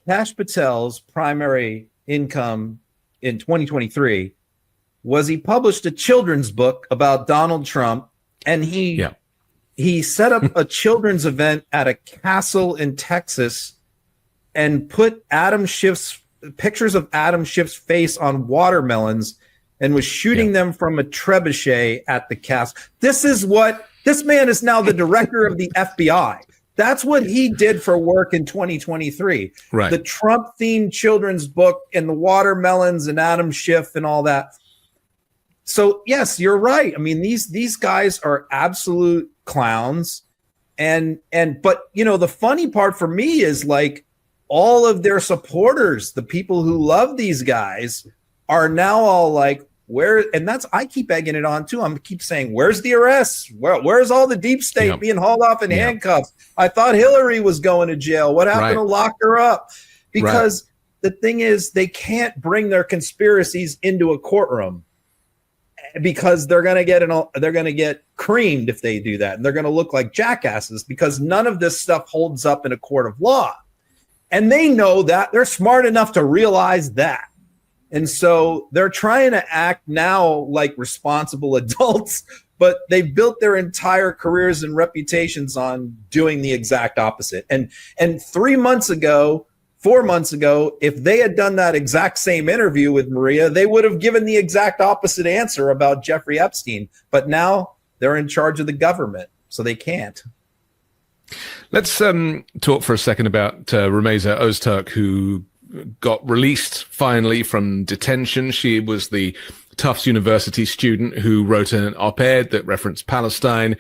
Kash Patel's primary income in 2023 was he published a children's book about Donald Trump, and he set up a children's event at a castle in Texas and put pictures of Adam Schiff's face on watermelons and was shooting them from a trebuchet at the castle. This man is now the director of the FBI. That's what he did for work in 2023. Right. The Trump-themed children's book and the watermelons and Adam Schiff and all that. So yes, you're right. I mean, these guys are absolute clowns. But the funny part for me is like all of their supporters, the people who love these guys, are now all like, I keep egging it on too. I keep saying, where's the arrests? Where's all the deep state being hauled off in handcuffs? I thought Hillary was going to jail. What happened to lock her up? Because the thing is, they can't bring their conspiracies into a courtroom because they're going to get creamed if they do that. And they're going to look like jackasses because none of this stuff holds up in a court of law. And they know that. They're smart enough to realize that. And so they're trying to act now like responsible adults, but they've built their entire careers and reputations on doing the exact opposite. And 4 months ago, if they had done that exact same interview with Maria, they would have given the exact opposite answer about Jeffrey Epstein. But now they're in charge of the government, so they can't. Let's talk for a second about Rumeysa Öztürk, who got released finally from detention. She was the Tufts University student who wrote an op-ed that referenced Palestine.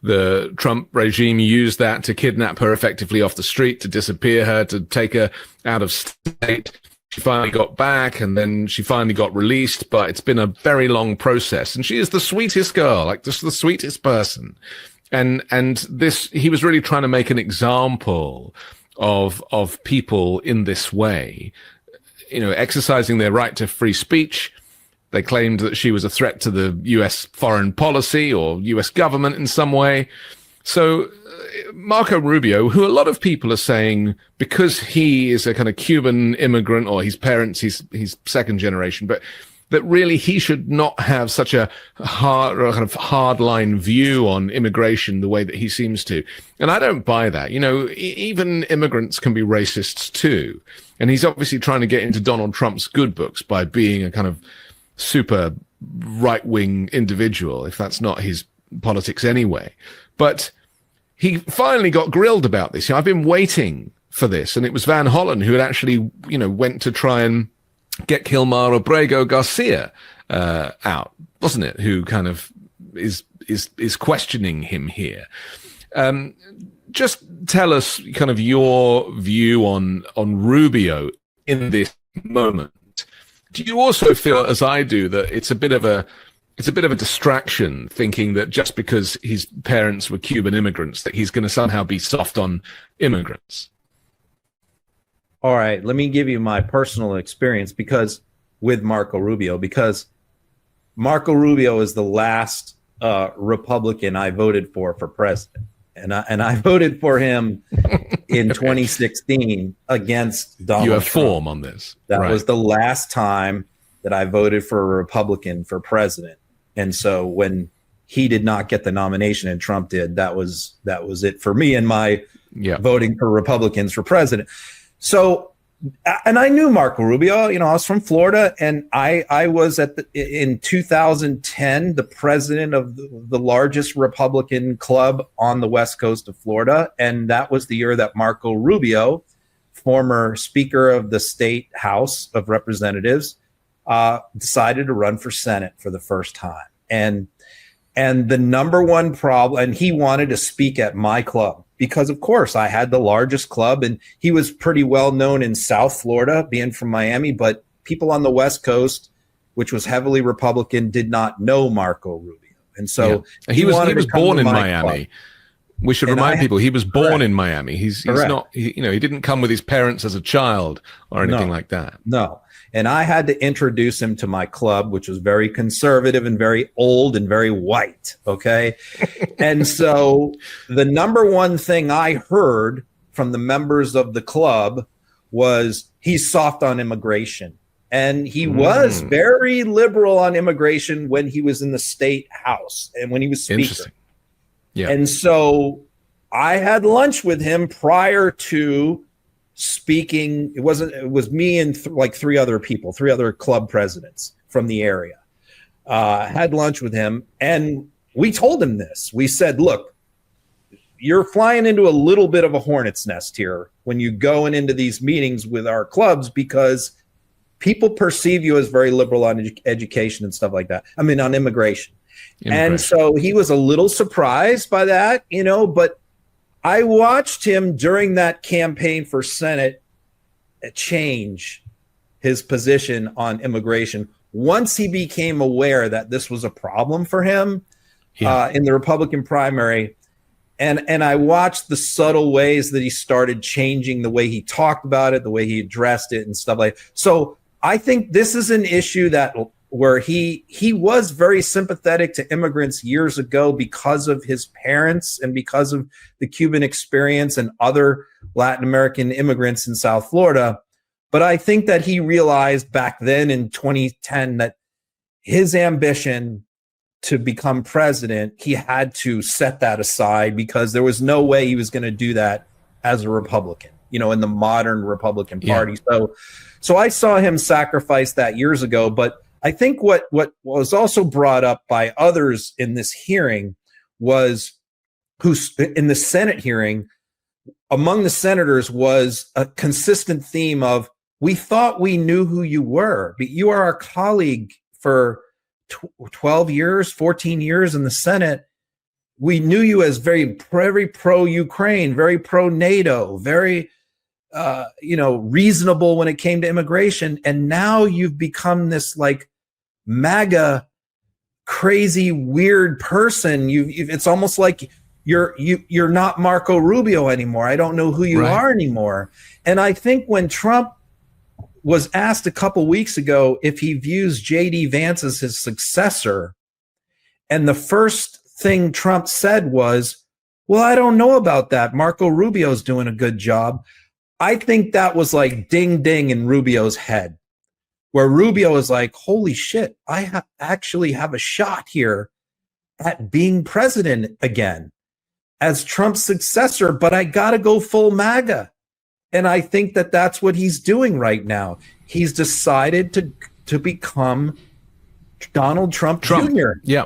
The Trump regime used that to kidnap her effectively off the street, to disappear her, to take her out of state. She finally got back, and then she finally got released, but it's been a very long process. And she is the sweetest girl, like just the sweetest person. And he was really trying to make an example of people in this way, exercising their right to free speech. They claimed that she was a threat to the U.S. foreign policy or U.S. government in some way. So Marco Rubio, who a lot of people are saying, because he is a kind of Cuban immigrant, or his parents, he's second generation, but that really he should not have such a hardline view on immigration the way that he seems to. And I don't buy that. Even immigrants can be racists too. And he's obviously trying to get into Donald Trump's good books by being a kind of super right-wing individual, if that's not his politics anyway. But he finally got grilled about this. I've been waiting for this. And it was Van Hollen who had actually, went to try and get Kilmar Abrego Garcia out, wasn't it? Who kind of is questioning him here. Just tell us kind of your view on Rubio in this moment. Do you also feel, as I do, that it's a bit of a distraction, thinking that just because his parents were Cuban immigrants, that he's going to somehow be soft on immigrants? All right, let me give you my personal experience with Marco Rubio, because Marco Rubio is the last Republican I voted for president. And I voted for him in 2016 against Donald Trump. You have form on this. That was the last time that I voted for a Republican for president. And so when he did not get the nomination and Trump did, that was it for me and my voting for Republicans for president. So, and I knew Marco Rubio, I was from Florida, and I was in 2010, the president of the largest Republican club on the West Coast of Florida. And that was the year that Marco Rubio, former Speaker of the State House of Representatives, decided to run for Senate for the first time. And the number one problem, and he wanted to speak at my club, because of course I had the largest club, and he was pretty well known in South Florida, being from Miami, but people on the West Coast, which was heavily Republican, did not know Marco Rubio. And so he was born in Miami. Club. We should remind people he was born in Miami. He's not, he didn't come with his parents as a child or anything like that. No. And I had to introduce him to my club, which was very conservative and very old and very white. Okay. And so the number one thing I heard from the members of the club was he's soft on immigration. And he was very liberal on immigration when he was in the state house and when he was speaker. Interesting. Yeah. And so I had lunch with him prior to speaking. It was me and like three other club presidents from the area. Had lunch with him, and we told him this. We said, look, you're flying into a little bit of a hornet's nest here when you go into these meetings with our clubs, because people perceive you as very liberal on education and stuff like that. I mean, on immigration. And so he was a little surprised by that, but I watched him during that campaign for Senate change his position on immigration once he became aware that this was a problem for him in the Republican primary. And I watched the subtle ways that he started changing the way he talked about it, the way he addressed it and stuff like that. So I think this is an issue where he was very sympathetic to immigrants years ago because of his parents and because of the Cuban experience and other Latin American immigrants in South Florida. But I think that he realized back then in 2010 that his ambition to become president, he had to set that aside because there was no way he was going to do that as a Republican, in the modern Republican Party. So I saw him sacrifice that years ago. But I think what was also brought up by others in this hearing was in the Senate hearing, among the senators was a consistent theme of, we thought we knew who you were, but you are our colleague for 12 years, 14 years in the Senate. We knew you as very pro-Ukraine, very pro-NATO, very reasonable when it came to immigration. And now you've become this like MAGA crazy, weird person. It's almost like you're not Marco Rubio anymore. I don't know who you are anymore. And I think when Trump was asked a couple weeks ago if he views J.D. Vance as his successor, and the first thing Trump said was, well, I don't know about that. Marco Rubio's doing a good job. I think that was like ding, ding in Rubio's head, where Rubio is like, holy shit, I actually have a shot here at being president again as Trump's successor, but I got to go full MAGA. And I think that that's what he's doing right now. He's decided to become Donald Trump Jr. Yeah,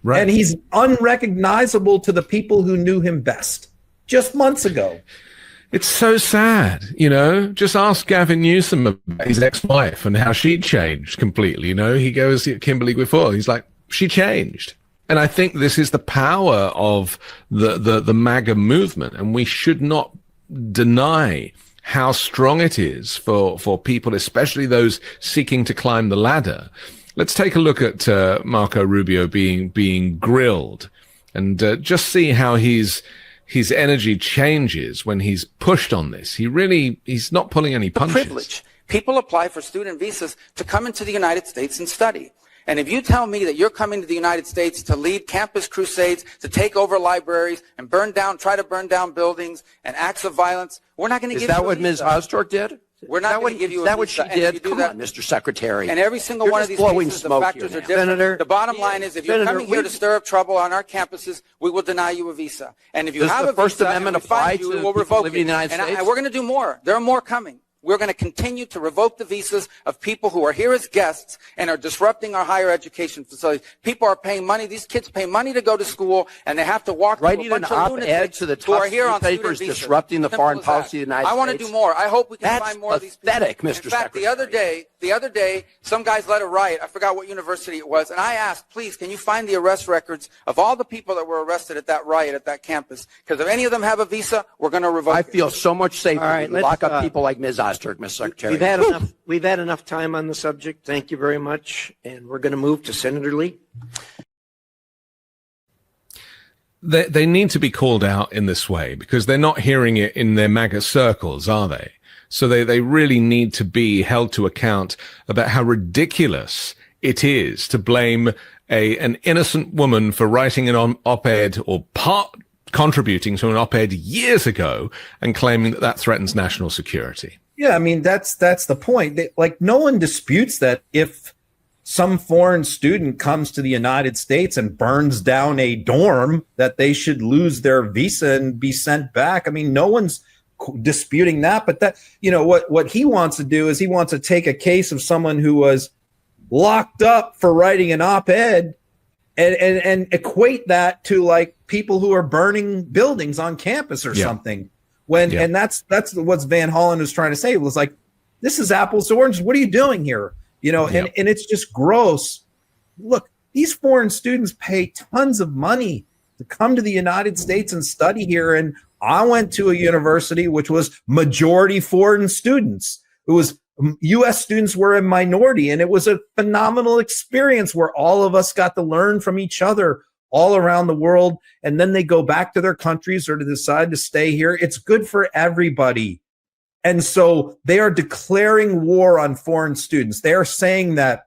right. And he's unrecognizable to the people who knew him best just months ago. It's so sad, just ask Gavin Newsom about his ex-wife and how she changed completely. He goes to Kimberly Guilfoyle. He's like, she changed. And I think this is the power of the MAGA movement. And we should not deny how strong it is for people, especially those seeking to climb the ladder. Let's take a look at Marco Rubio being grilled and just see how his energy changes when he's pushed on this. He's not pulling any punches. Privilege. People apply for student visas to come into the United States and study. And if you tell me that you're coming to the United States to lead campus crusades, to take over libraries and try to burn down buildings and acts of violence, we're not going to give you a visa. Is that what Ms. Ostork did? We're not going to give you a visa. Is that what she did? Come on, Mr. Secretary. And every single one of these cases, the factors are different. The bottom line is, if you're coming here to stir up trouble on our campuses, we will deny you a visa. And if you have a visa, First Amendment apply to we'll revoke it. In the United States? And we're going to do more. There are more coming. We're going to continue to revoke the visas of people who are here as guests and are disrupting our higher education facilities. People are paying money. These kids pay money to go to school, and they have to walk through a bunch of lunatics who are here on student visas. Disrupting the foreign policy of the United States. I want to do more. I hope we can find more of these people. Pathetic, Mr. In fact, the other day, some guys led a riot. I forgot what university it was, and I asked, please, can you find the arrest records of all the people that were arrested at that riot at that campus? Because if any of them have a visa, we're going to revoke it. I feel so much safer when we lock up people like Ms. Ostork, Ms. Secretary. We've had enough time on the subject. Thank you very much. And we're going to move to Senator Lee. They need to be called out in this way because they're not hearing it in their MAGA circles, are they? So they really need to be held to account about how ridiculous it is to blame an innocent woman for writing an op-ed or contributing to an op-ed years ago and claiming that threatens national security. Yeah, I mean, that's the point. Like, no one disputes that if some foreign student comes to the United States and burns down a dorm, that they should lose their visa and be sent back. I mean, no one's disputing that. But that, what he wants to do is he wants to take a case of someone who was locked up for writing an op-ed and equate that to like people who are burning buildings on campus or something. And that's what Van Hollen was trying to say. It was like, this is apples to oranges. What are you doing here? And it's just gross. Look, these foreign students pay tons of money to come to the United States and study here. And I went to a university which was majority foreign students. It was U.S. students were a minority, and it was a phenomenal experience where all of us got to learn from each other all around the world, and then they go back to their countries or to decide to stay here. It's good for everybody. And so they are declaring war on foreign students. They are saying that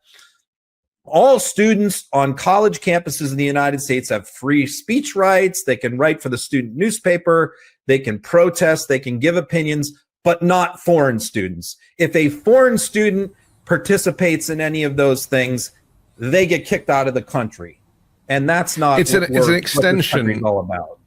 all students on college campuses in the United States have free speech rights. They can write for the student newspaper. They can protest. They can give opinions, but not foreign students. If a foreign student participates in any of those things, they get kicked out of the country. And that's not it's an extension what this all about.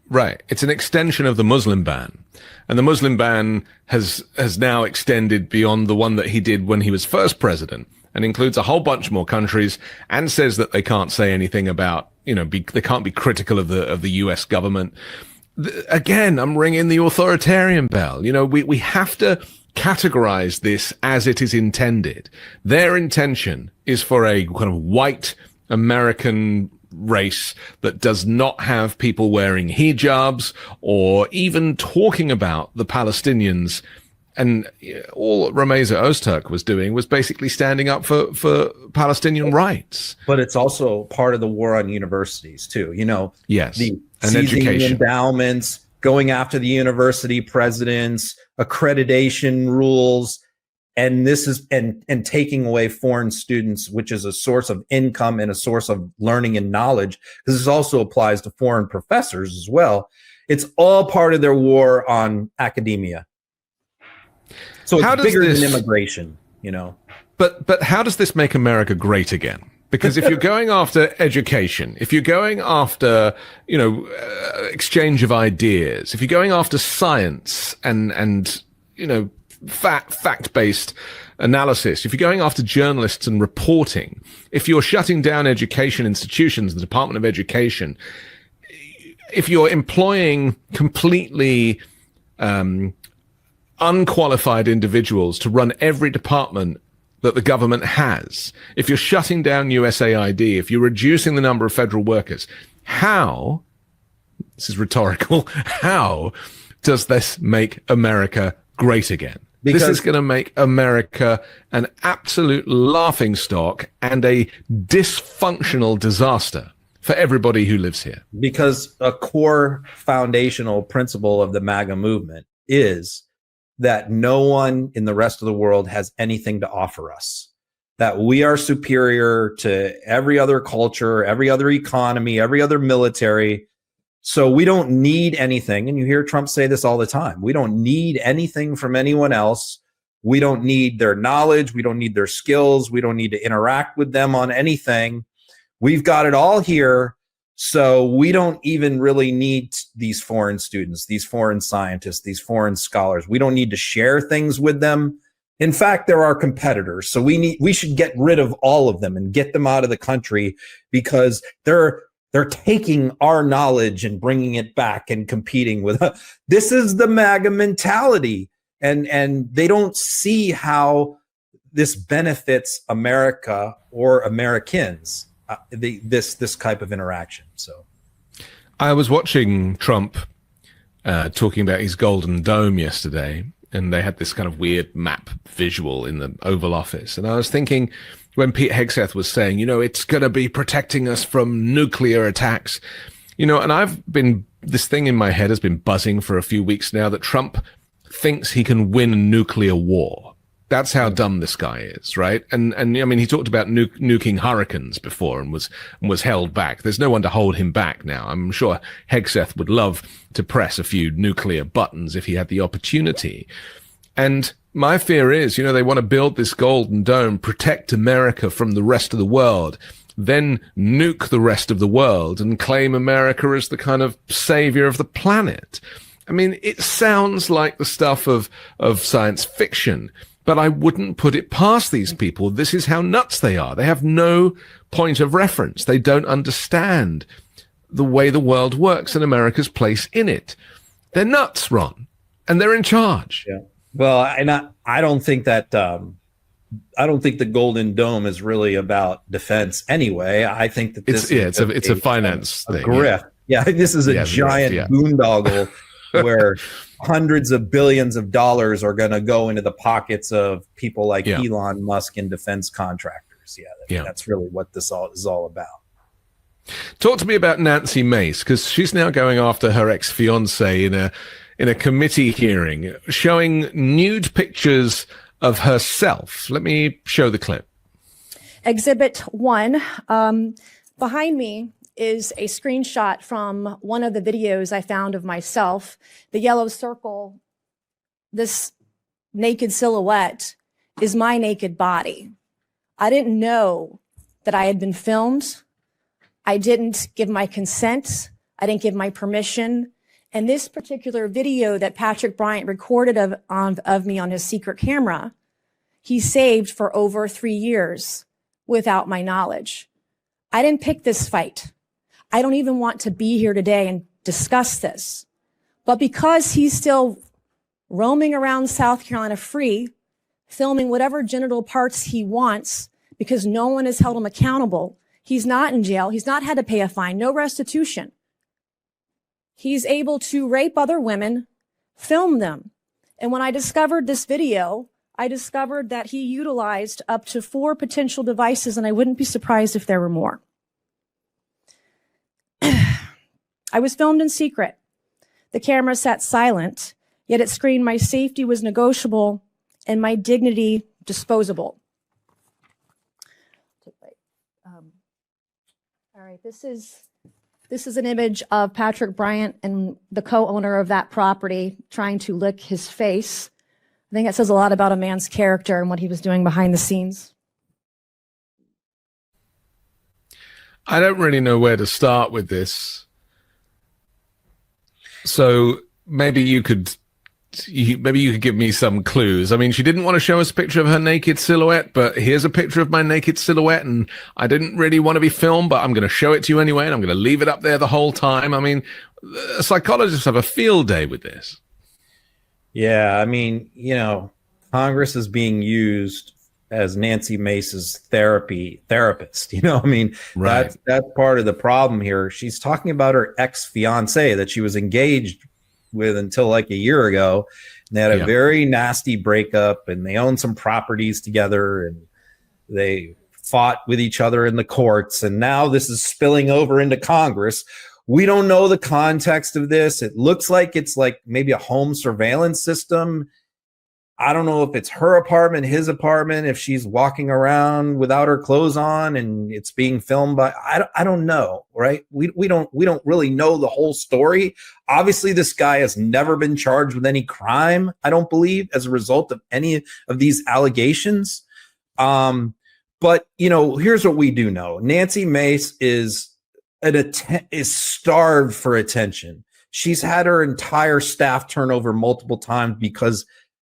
Right. It's an extension of the Muslim ban. And the Muslim ban has now extended beyond the one that he did when he was first president, and includes a whole bunch more countries, and says that they can't say anything about, they can't be critical of the US government. Again, I'm ringing the authoritarian bell. We have to categorize this as it is intended. Their intention is for a kind of white American race that does not have people wearing hijabs or even talking about the Palestinians. And all Rameza Öztürk was doing was basically standing up for Palestinian rights. But it's also part of the war on universities too. Yes, the and seizing education, endowments, going after the university presidents, accreditation rules. And this is and taking away foreign students, which is a source of income and a source of learning and knowledge, because this also applies to foreign professors as well. It's all part of their war on academia. So it's bigger than immigration, But how does this make America great again? Because if you're going after education, if you're going after, exchange of ideas, if you're going after science and fact-based analysis, if you're going after journalists and reporting, if you're shutting down education institutions, the Department of Education, if you're employing completely unqualified individuals to run every department that the government has, if you're shutting down USAID, if you're reducing the number of federal workers, how, this is rhetorical, how does this make America great again? Because this is going to make America an absolute laughingstock and a dysfunctional disaster for everybody who lives here. Because a core foundational principle of the MAGA movement is that no one in the rest of the world has anything to offer us, that we are superior to every other culture, every other economy, every other military. So we don't need anything. And you hear Trump say this all the time. We don't need anything from anyone else. We don't need their knowledge. We don't need their skills. We don't need to interact with them on anything. We've got it all here. So we don't even really need these foreign students, these foreign scientists, these foreign scholars. We don't need to share things with them. In fact, they're our competitors. So we should get rid of all of them and get them out of the country, because they're taking our knowledge and bringing it back and competing with us. This is the MAGA mentality. And they don't see how this benefits America or Americans, this type of interaction. So I was watching Trump talking about his Golden Dome yesterday, and they had this kind of weird map visual in the Oval Office. And I was thinking, when Pete Hegseth was saying, it's going to be protecting us from nuclear attacks, and this thing in my head has been buzzing for a few weeks now, that Trump thinks he can win a nuclear war. That's how dumb this guy is, right? And I mean, he talked about nuking hurricanes before and was held back. There's no one to hold him back now. I'm sure Hegseth would love to press a few nuclear buttons if he had the opportunity. And my fear is, they want to build this golden dome, protect America from the rest of the world, then nuke the rest of the world and claim America as the kind of savior of the planet. I mean, it sounds like the stuff of science fiction, but I wouldn't put it past these people. This is how nuts they are. They have no point of reference. They don't understand the way the world works and America's place in it. They're nuts, Ron, and they're in charge. Yeah. Well, and I don't think that I don't think the Golden Dome is really about defense anyway. I think that this it's a finance thing. Grift. Yeah, this is a giant boondoggle where hundreds of billions of dollars are going to go into the pockets of people like Elon Musk and defense contractors. That's really what this is all about. Talk to me about Nancy Mace, because she's now going after her ex-fiance in a committee hearing, showing nude pictures of herself. Let me show the clip. Exhibit 1. Behind me is a screenshot from one of the videos I found of myself. The yellow circle, this naked silhouette, is my naked body. I didn't know that I had been filmed. I didn't give my consent. I didn't give my permission. And this particular video that Patrick Bryant recorded of me on his secret camera, he saved for over 3 years without my knowledge. I didn't pick this fight. I don't even want to be here today and discuss this. But because he's still roaming around South Carolina free, filming whatever genital parts he wants, because no one has held him accountable, he's not in jail. He's not had to pay a fine, no restitution. He's able to rape other women, film them. And when I discovered this video, I discovered that he utilized up to 4 potential devices, and I wouldn't be surprised if there were more. I was filmed in secret. The camera sat silent, yet it screamed my safety was negotiable and my dignity disposable. All right, this is an image of Patrick Bryant and the co-owner of that property trying to lick his face. I think that says a lot about a man's character and what he was doing behind the scenes. I don't really know where to start with this. So maybe you could give me some clues. I mean, she didn't want to show us a picture of her naked silhouette, but here's a picture of my naked silhouette, and I didn't really want to be filmed, but I'm going to show it to you anyway, and I'm going to leave it up there the whole time. I mean, psychologists have a field day with this. Yeah, I mean, Congress is being used as Nancy Mace's therapist. I mean, right. That's part of the problem here. She's talking about her ex-fiance that she was engaged with until like a year ago. And they had a very nasty breakup, and they owned some properties together, and they fought with each other in the courts. And now this is spilling over into Congress. We don't know the context of this. It looks like it's like maybe a home surveillance system. I don't know if it's her apartment, his apartment, if she's walking around without her clothes on and it's being filmed by, I don't know, right? We don't really know the whole story. Obviously, this guy has never been charged with any crime, I don't believe, as a result of any of these allegations. But, here's what we do know. Nancy Mace is starved for attention. She's had her entire staff turnover multiple times because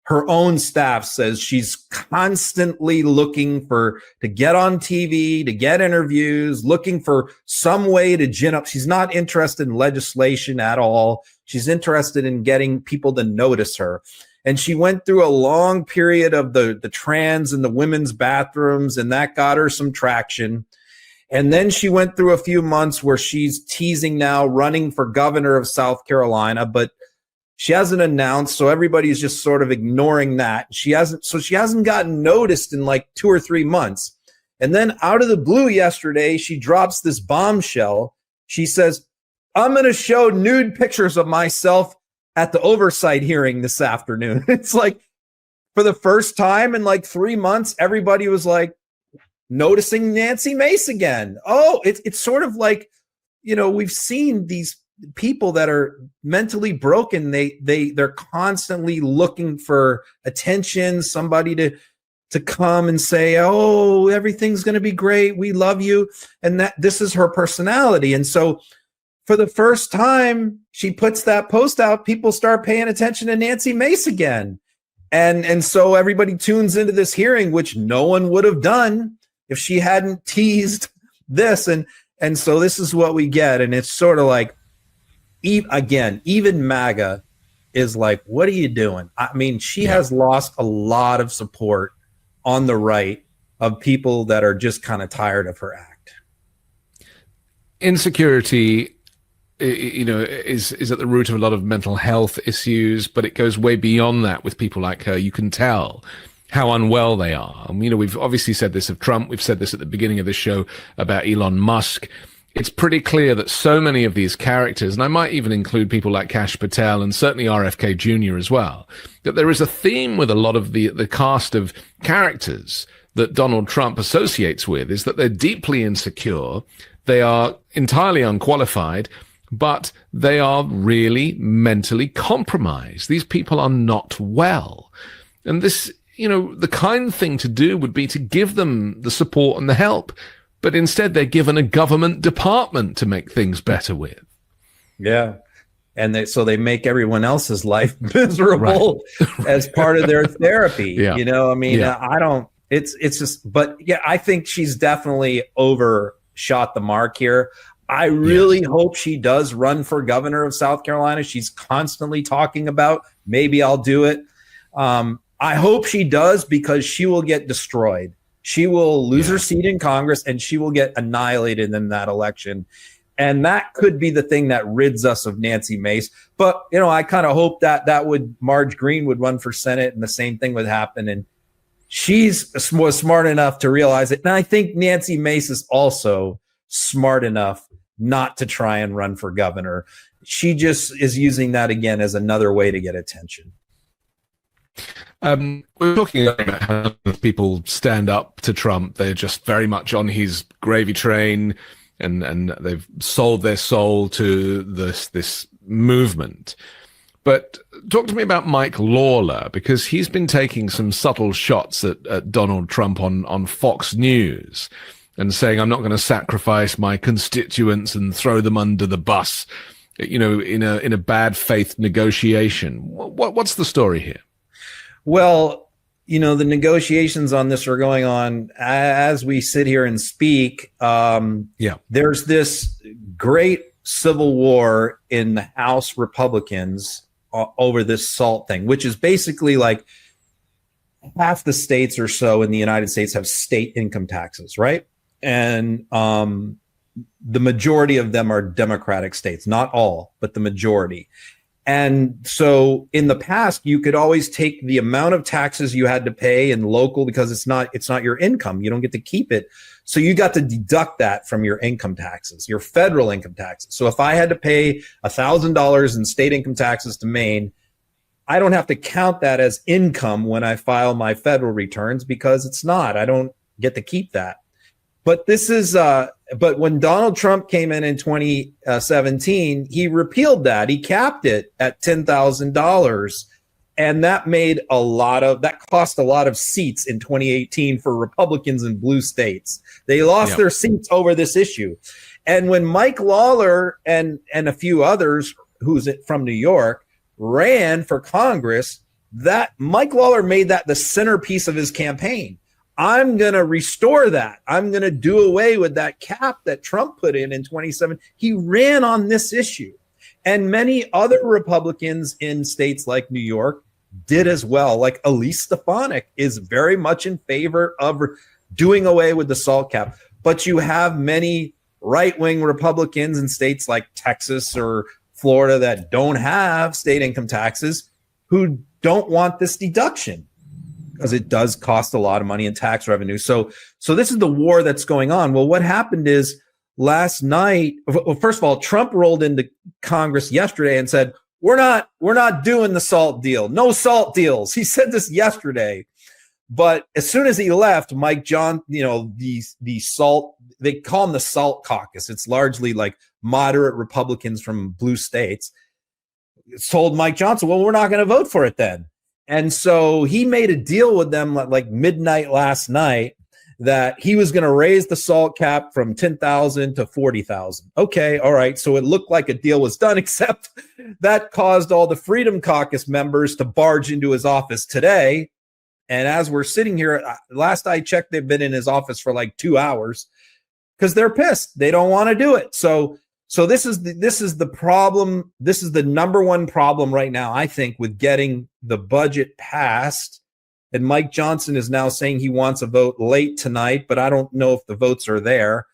her own staff says she's constantly looking to get on TV, to get interviews, looking for some way to gin up. She's not interested in legislation at all. She's interested in getting people to notice her. And she went through a long period of the trans and the women's bathrooms, and that got her some traction. And then she went through a few months where she's teasing now running for governor of South Carolina, but she hasn't announced, so everybody's just sort of ignoring that. She hasn't gotten noticed in like 2 or 3 months. And then out of the blue yesterday, she drops this bombshell. She says, I'm going to show nude pictures of myself at the oversight hearing this afternoon. It's like, for the first time in like 3 months, everybody was like noticing Nancy Mace again. Oh, it's sort of like, we've seen these people that are mentally broken. They're constantly looking for attention, somebody to come and say, oh, everything's going to be great, we love you. And that this is her personality. And so for the first time she puts that post out, people start paying attention to Nancy Mace again. And so everybody tunes into this hearing, which no one would have done if she hadn't teased this. And so this is what we get. And it's sort of like, even MAGA is like, what are you doing? I mean, she has lost a lot of support on the right of people that are just kind of tired of her act. Insecurity, is at the root of a lot of mental health issues, but it goes way beyond that with people like her. You can tell how unwell they are. We've obviously said this of Trump. We've said this at the beginning of this show about Elon Musk. It's pretty clear that so many of these characters, and I might even include people like Kash Patel and certainly RFK Jr. as well, that there is a theme with a lot of the cast of characters that Donald Trump associates with, is that they're deeply insecure, they are entirely unqualified, but they are really mentally compromised. These people are not well. And this, the kind thing to do would be to give them the support and the help, but instead they're given a government department to make things better with. Yeah. And so they make everyone else's life miserable as part of their therapy. I don't, it's just, but yeah, I think she's definitely overshot the mark here. I really hope she does run for governor of South Carolina. She's constantly talking about, maybe I'll do it. I hope she does, because she will get destroyed. She will lose her seat in Congress and she will get annihilated in that election. And that could be the thing that rids us of Nancy Mace. But, I kind of hope that Marge Green would run for Senate and the same thing would happen. And was smart enough to realize it. And I think Nancy Mace is also smart enough not to try and run for governor. She just is using that again as another way to get attention. We're talking about how people stand up to Trump. They're just very much on his gravy train, and they've sold their soul to this movement. But talk to me about Mike Lawler, because he's been taking some subtle shots at Donald Trump on Fox News and saying, I'm not going to sacrifice my constituents and throw them under the bus, in a bad faith negotiation. What's the story here? Well, the negotiations on this are going on as we sit here and speak. There's this great civil war in the House Republicans over this SALT thing, which is basically like half the states or so in the United States have state income taxes, right? And the majority of them are Democratic states, not all, but the majority. And so in the past, you could always take the amount of taxes you had to pay in local, because it's not your income. You don't get to keep it. So you got to deduct that from your income taxes, your federal income taxes. So if I had to pay $1,000 in state income taxes to Maine, I don't have to count that as income when I file my federal returns, because it's not. I don't get to keep that. But this is, but when Donald Trump came in 2017, he repealed that. He capped it at $10,000. And that cost a lot of seats in 2018 for Republicans in blue states. They lost their seats over this issue. And when Mike Lawler and a few others who's from New York ran for Congress, that Mike Lawler made that the centerpiece of his campaign. I'm going to restore that. I'm going to do away with that cap that Trump put in 2017. He ran on this issue. And many other Republicans in states like New York did as well. Like Elise Stefanik is very much in favor of doing away with the SALT cap. But you have many right-wing Republicans in states like Texas or Florida that don't have state income taxes who don't want this deduction, because it does cost a lot of money in tax revenue. So this is the war that's going on. Well, what happened is last night, well, first of all, Trump rolled into Congress yesterday and said, we're not doing the SALT deal. No SALT deals. He said this yesterday. But as soon as he left, Mike John, the SALT, they call him the SALT caucus. It's largely like moderate Republicans from blue states, told Mike Johnson, well, we're not going to vote for it then. And so he made a deal with them like midnight last night that he was going to raise the SALT cap from 10,000 to 40,000. Okay, all right. So it looked like a deal was done, except that caused all the Freedom Caucus members to barge into his office today. And as we're sitting here, last I checked, they've been in his office for like 2 hours because they're pissed. They don't want to do it. So this is the problem. This is the number one problem right now, I think, with getting the budget passed. And Mike Johnson is now saying he wants a vote late tonight, but I don't know if the votes are there.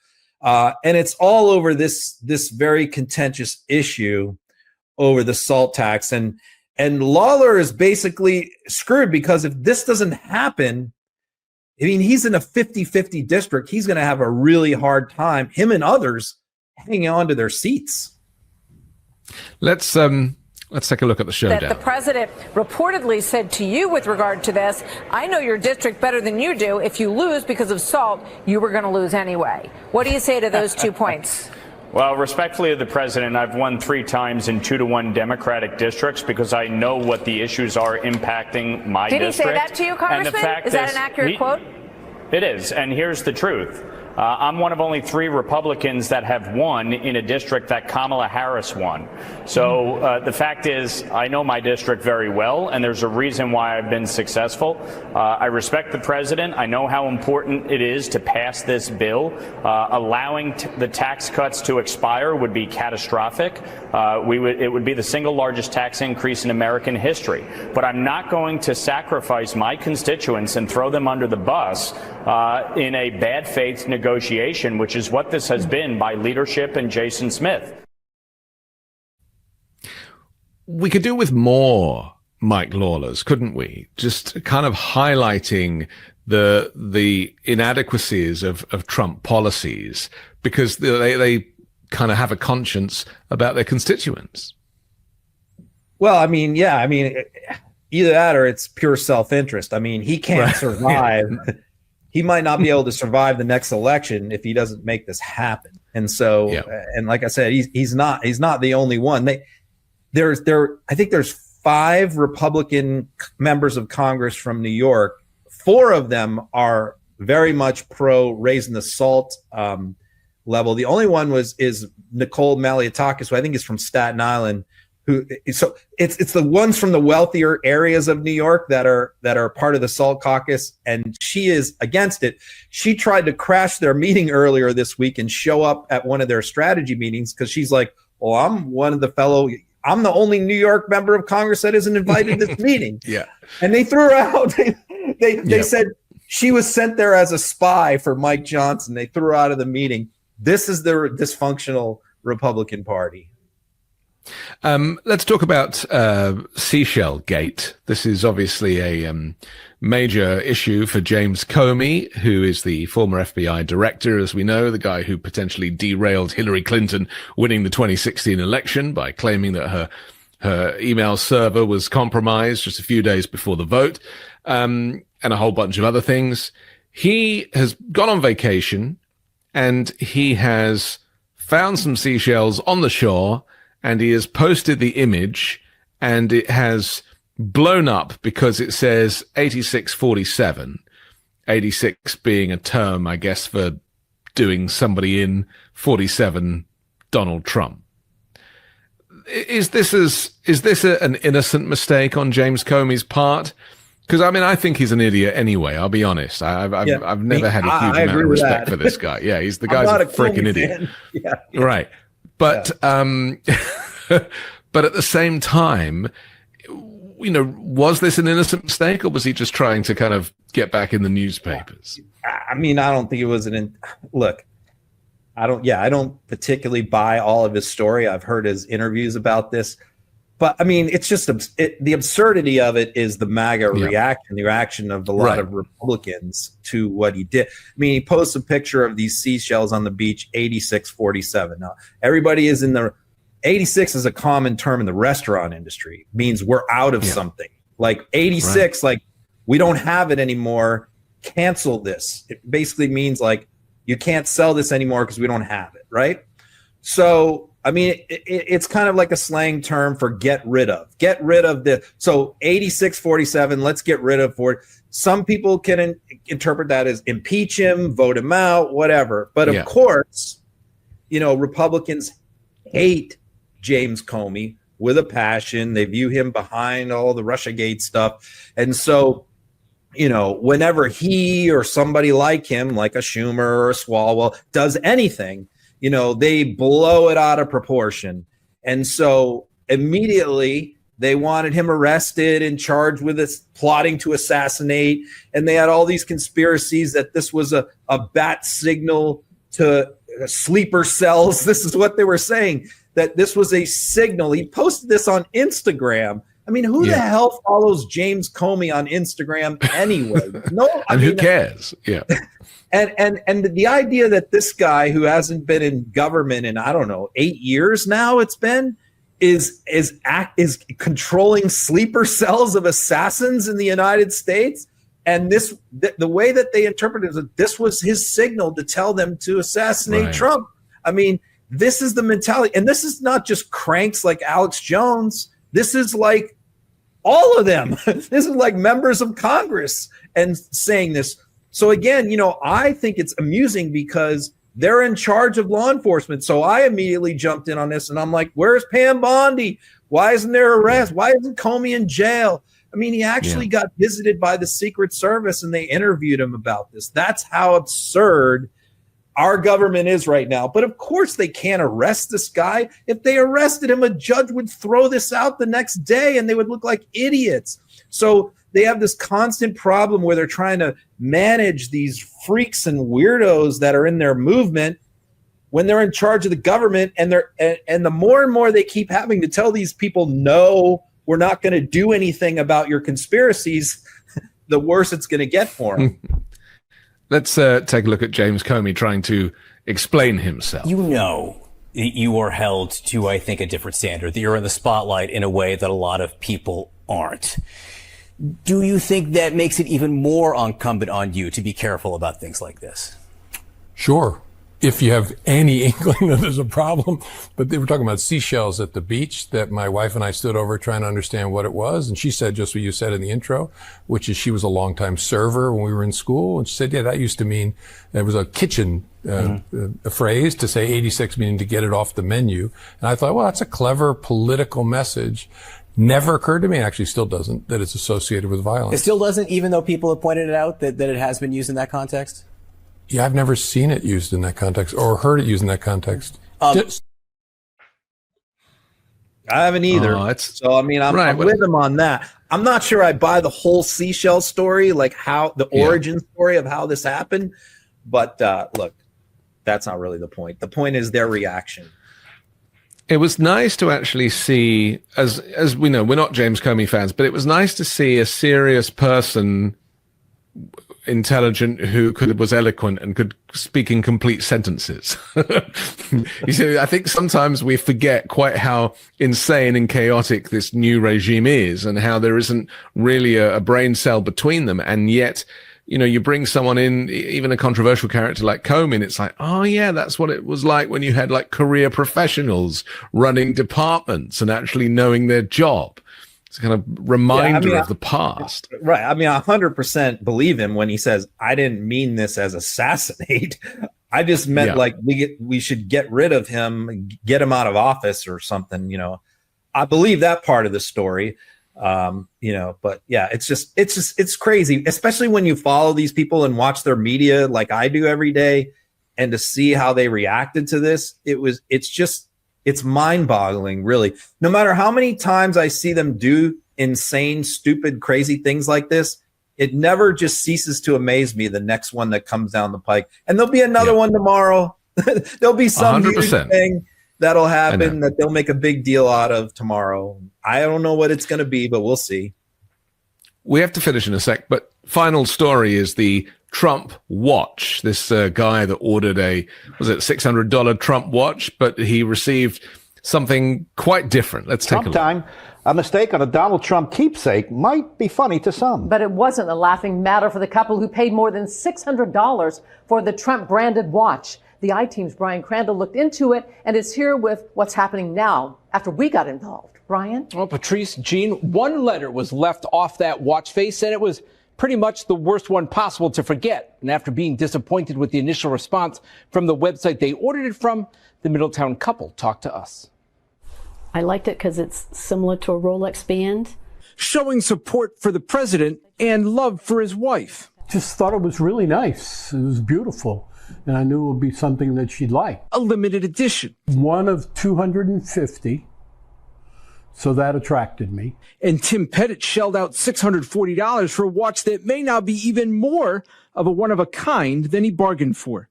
And it's all over this very contentious issue over the SALT tax. And Lawler is basically screwed because if this doesn't happen, I mean, he's in a 50-50 district. He's going to have a really hard time, him and others, hanging on to their seats. Let's take a look at the showdown. That the president reportedly said to you with regard to this, I know your district better than you do. If you lose because of SALT, you were going to lose anyway. What do you say to those 2 points? Well, respectfully to the president, I've won 3 times in 2-to-1 Democratic districts because I know what the issues are impacting my district. Did he say that to you, Congressman? Is that an accurate quote? It is, and here's the truth. I'm one of only 3 Republicans that have won in a district that Kamala Harris won. So the fact is, I know my district very well, and there's a reason why I've been successful. I respect the president. I know how important it is to pass this bill. Allowing the tax cuts to expire would be catastrophic. It would be the single largest tax increase in American history. But I'm not going to sacrifice my constituents and throw them under the bus in a bad faith negotiation, which is what this has been by leadership and Jason Smith. We could do with more Mike Lawlers, couldn't we? Just kind of highlighting the inadequacies of Trump policies because they kind of have a conscience about their constituents. Well, I mean, yeah, I mean, either that or it's pure self-interest. I mean, he can't survive. He might not be able to survive the next election if he doesn't make this happen. And so, and like I said, he's not the only one. I think there's 5 Republican members of Congress from New York. 4 of them are very much pro raising the SALT level. The only one is Nicole Maliotakis, who I think is from Staten Island. So it's the ones from the wealthier areas of New York that are part of the SALT caucus, and she is against it. She tried to crash their meeting earlier this week and show up at one of their strategy meetings because she's like, well, I'm the only New York member of Congress that isn't invited to this meeting. Yeah. And they threw her out. They said she was sent there as a spy for Mike Johnson. They threw her out of the meeting. This is the dysfunctional Republican Party. Let's talk about Seashell Gate. This is obviously a major issue for James Comey, who is the former FBI director, as we know, the guy who potentially derailed Hillary Clinton winning the 2016 election by claiming that her email server was compromised just a few days before the vote, and a whole bunch of other things. He has gone on vacation and he has found some seashells on the shore, and he has posted the image, and it has blown up because it says 8647, 86 being a term, I guess, for doing somebody in, 47 Donald Trump. Is this an innocent mistake on James Comey's part? Because I mean, I think he's an idiot anyway. I'll be honest. I've never had a huge amount of respect for this guy. Yeah, the guy's a freaking idiot. Yeah. Right. But but at the same time, you know, was this an innocent mistake, or was he just trying to kind of get back in the newspapers? I mean, I don't think it was look. I don't particularly buy all of his story. I've heard his interviews about this, but I mean, it's just the absurdity of it is the MAGA reaction, the reaction of a lot of Republicans to what he did. I mean, he posts a picture of these seashells on the beach, 8647. Now, everybody is in the 86 is a common term in the restaurant industry. It means we're out of something. Like 86, like we don't have it anymore. Cancel this. It basically means like you can't sell this anymore because we don't have it, right? So, I mean, it's kind of like a slang term for get rid of so 86-47, let's get rid of Ford. Some people can interpret that as impeach him, vote him out, whatever. But of course, Republicans hate James Comey with a passion. They view him behind all the Russiagate stuff. And so, whenever he or somebody like him, like a Schumer or a Swalwell, does anything, they blow it out of proportion. And so immediately they wanted him arrested and charged with plotting to assassinate. And they had all these conspiracies that this was a bat signal to sleeper cells. This is what they were saying, that this was a signal. He posted this on Instagram. I mean, who the hell follows James Comey on Instagram anyway? No, and who cares? Yeah. And the idea that this guy who hasn't been in government in, I don't know, 8 years now it's been, is controlling sleeper cells of assassins in the United States. And the way that they interpreted it, that this was his signal to tell them to assassinate Trump. I mean, this is the mentality. And this is not just cranks like Alex Jones. This is like all of them. This is like members of Congress and saying this. So again, I think it's amusing because they're in charge of law enforcement. So I immediately jumped in on this and I'm like, where's Pam Bondi? Why isn't there arrest? Why isn't Comey in jail? I mean, he actually got visited by the Secret Service and they interviewed him about this. That's how absurd our government is right now. But of course they can't arrest this guy. If they arrested him, a judge would throw this out the next day and they would look like idiots. So they have this constant problem where they're trying to manage these freaks and weirdos that are in their movement when they're in charge of the government. And the more and more they keep having to tell these people, no, we're not going to do anything about your conspiracies, the worse it's going to get for them. Let's take a look at James Comey trying to explain himself. You are held to, I think, a different standard, that you're in the spotlight in a way that a lot of people aren't. Do you think that makes it even more incumbent on you to be careful about things like this? Sure. If you have any inkling that there's a problem. But they were talking about seashells at the beach that my wife and I stood over trying to understand what it was. And she said just what you said in the intro, which is she was a longtime server when we were in school. And she said, yeah, that used to mean it was a kitchen a phrase to say 86, meaning to get it off the menu. And I thought, well, that's a clever political message. Never occurred to me, and actually still doesn't, that it's associated with violence. It still doesn't, even though people have pointed it out that it has been used in that context? Yeah, I've never seen it used in that context or heard it used in that context. I haven't either. So, I mean, I'm with him on that. I'm not sure I buy the whole seashell story, like how the origin story of how this happened. But look, that's not really the point. The point is their reaction. It was nice to actually see, as we know, we're not James Comey fans, but it was nice to see a serious person, intelligent, who was eloquent and could speak in complete sentences. You see, I think sometimes we forget quite how insane and chaotic this new regime is and how there isn't really a brain cell between them. And yet, you bring someone in, even a controversial character like Comey, and it's like, oh yeah, that's what it was like when you had like career professionals running departments and actually knowing their job. It's a kind of reminder of the past. Right. I mean, 100% believe him when he says, I didn't mean this as assassinate. I just meant like we should get rid of him, get him out of office or something, I believe that part of the story. But yeah, it's crazy, especially when you follow these people and watch their media like I do every day, and to see how they reacted to this, it's mind-boggling, really. No matter how many times I see them do insane, stupid, crazy things like this, it never just ceases to amaze me, the next one that comes down the pike. And there'll be another one tomorrow. There'll be some huge thing that'll happen that they'll make a big deal out of tomorrow. I don't know what it's going to be, but we'll see. We have to finish in a sec, but final story is the Trump watch. This guy that ordered $600 Trump watch, but he received something quite different. Let's take a look. Sometime a mistake on a Donald Trump keepsake might be funny to some. But it wasn't a laughing matter for the couple who paid more than $600 for the Trump-branded watch. The I-Team's Brian Crandall looked into it and is here with what's happening now after we got involved. Brian? Well, Patrice, Jean, one letter was left off that watch face, and it was pretty much the worst one possible to forget. And after being disappointed with the initial response from the website they ordered it from, the Middletown couple talked to us. I liked it because it's similar to a Rolex band. Showing support for the president and love for his wife. Just thought it was really nice. It was beautiful. And I knew it would be something that she'd like. A limited edition. One of 250. So that attracted me. And Tim Pettit shelled out $640 for a watch that may now be even more of a one-of-a-kind than he bargained for.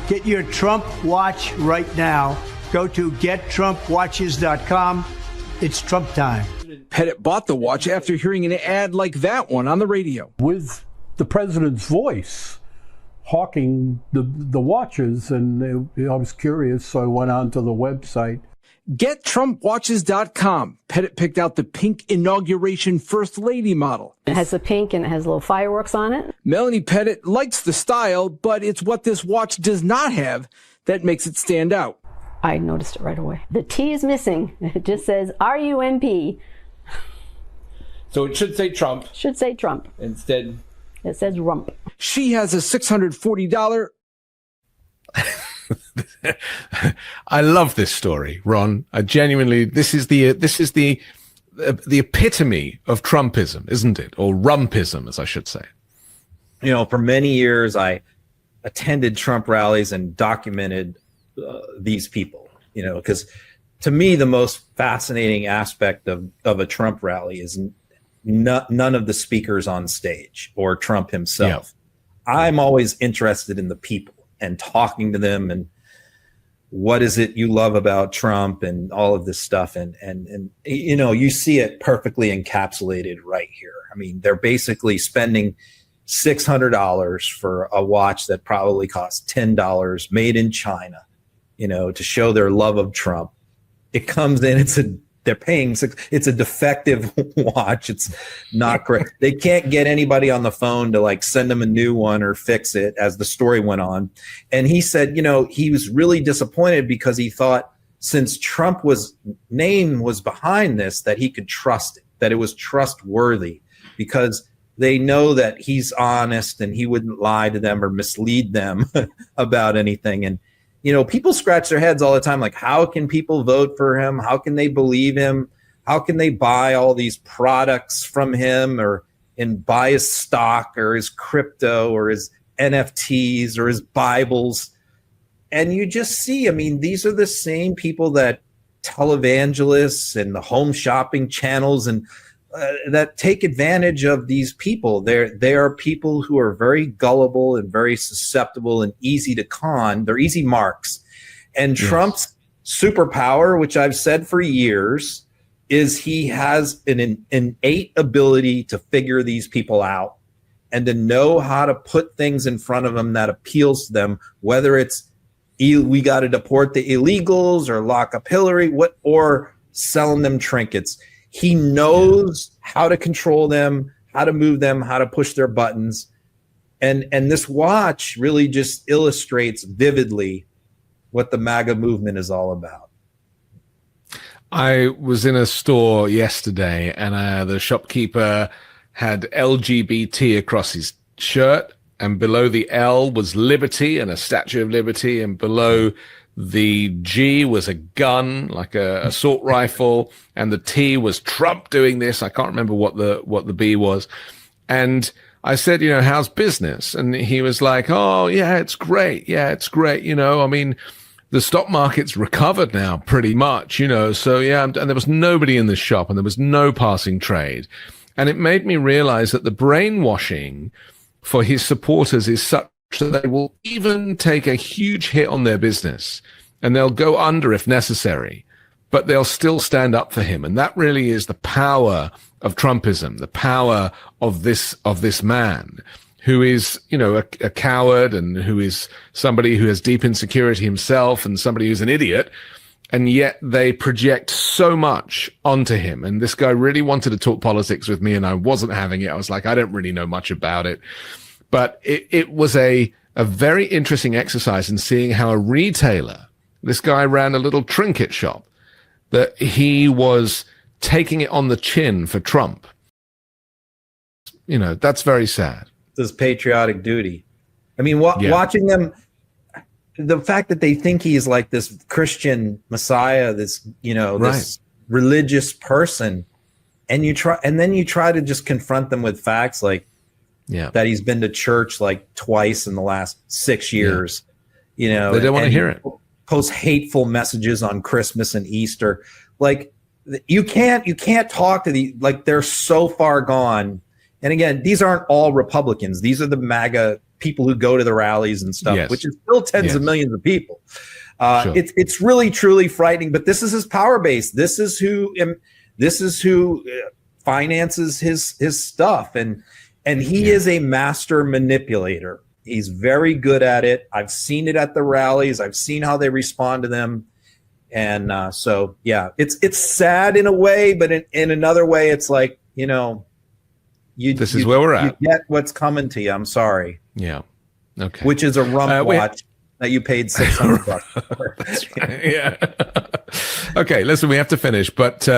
Get your Trump watch right now. Go to gettrumpwatches.com. It's Trump time. Pettit bought the watch after hearing an ad like that one on the radio. With the president's voice hawking the watches, and I was curious, so I went onto the website. GetTrumpWatches.com. Pettit picked out the pink inauguration First Lady model. It has the pink and it has little fireworks on it. Melanie Pettit likes the style, but it's what this watch does not have that makes it stand out. I noticed it right away. The T is missing. It just says RUMP. So it should say Trump. Should say Trump. Instead, it says rump. She has a $640. I love this story, Ron. I genuinely, this is the epitome of Trumpism, isn't it? Or rumpism, as I should say. You know, for many years, I attended Trump rallies and documented these people, you know, because to me, the most fascinating aspect of a Trump rally is none of the speakers on stage or Trump himself. Yeah. I'm always interested in the people and talking to them and what is it you love about Trump and all of this stuff. And you know, you see it perfectly encapsulated right here. I mean, they're basically spending $600 for a watch that probably costs $10, made in China, you know, to show their love of Trump. It comes in, they're paying it's a defective watch. It's not correct. They can't get anybody on the phone to like send them a new one or fix it, as the story went on. And he said, you know, he was really disappointed because he thought since Trump's name was behind this, that he could trust it, that it was trustworthy, because they know that he's honest and he wouldn't lie to them or mislead them about anything. And you know, people scratch their heads all the time, like, how can people vote for him? How can they believe him? How can they buy all these products from him and buy his stock or his crypto or his NFTs or his Bibles? And you just see, I mean, these are the same people that televangelists and the home shopping channels and that take advantage of these people. They are people who are very gullible and very susceptible and easy to con. They're easy marks. And yes. Trump's superpower, which I've said for years, is he has an innate ability to figure these people out and to know how to put things in front of them that appeals to them, whether it's we got to deport the illegals or lock up Hillary, or selling them trinkets. He knows how to control them, how to move them, how to push their buttons. And this watch really just illustrates vividly what the MAGA movement is all about. I was in a store yesterday and the shopkeeper had LGBT across his shirt, and below the L was Liberty and a Statue of Liberty, and below the G was a gun, like a assault rifle, and the T was Trump doing this. I can't remember what the B was. And I said, you know, how's business? And he was like, oh, yeah, it's great. Yeah, it's great. You know, I mean, the stock market's recovered now pretty much, you know. So, yeah, and there was nobody in the shop and there was no passing trade. And it made me realize that the brainwashing for his supporters is such that they will even take a huge hit on their business and they'll go under if necessary, but they'll still stand up for him. And that really is the power of Trumpism, the power of this man who is, you know, a coward and who is somebody who has deep insecurity himself and somebody who's an idiot. And yet they project so much onto him. And this guy really wanted to talk politics with me and I wasn't having it. I was like, I don't really know much about it. But it was a a very interesting exercise in seeing how a retailer, this guy ran a little trinket shop, that he was taking it on the chin for Trump. You know, that's very sad. This patriotic duty. I mean, watching them, the fact that they think he's like this Christian Messiah, this, you know, this religious person, and then you try to just confront them with facts like that he's been to church like twice in the last 6 years. You know, they don't want to hear it. Post hateful messages on Christmas and Easter. Like you can't talk to like they're so far gone. And again, these aren't all Republicans. These are the MAGA people who go to the rallies and stuff, which is still tens of millions of people. It's really truly frightening. But this is his power base. This is who finances his stuff, and he is a master manipulator. He's very good at it. I've seen it at the rallies. I've seen how they respond to them, and so it's sad in a way, but in another way, it's like, you know. This is where we're at. You get what's coming to you. I'm sorry. Yeah. Okay. Which is a rump watch that you paid $600 for. That's right. Yeah. Okay. Listen, we have to finish, but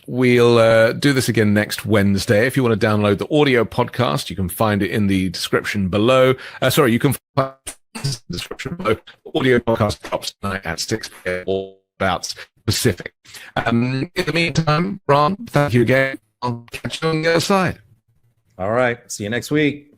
we'll do this again next Wednesday. If you want to download the audio podcast, you can find it in the description below. You can find the description below. Audio podcast drops tonight at 6 p.m. all about Pacific. In the meantime, Ron, thank you again. I'll catch you on the other side. All right. See you next week.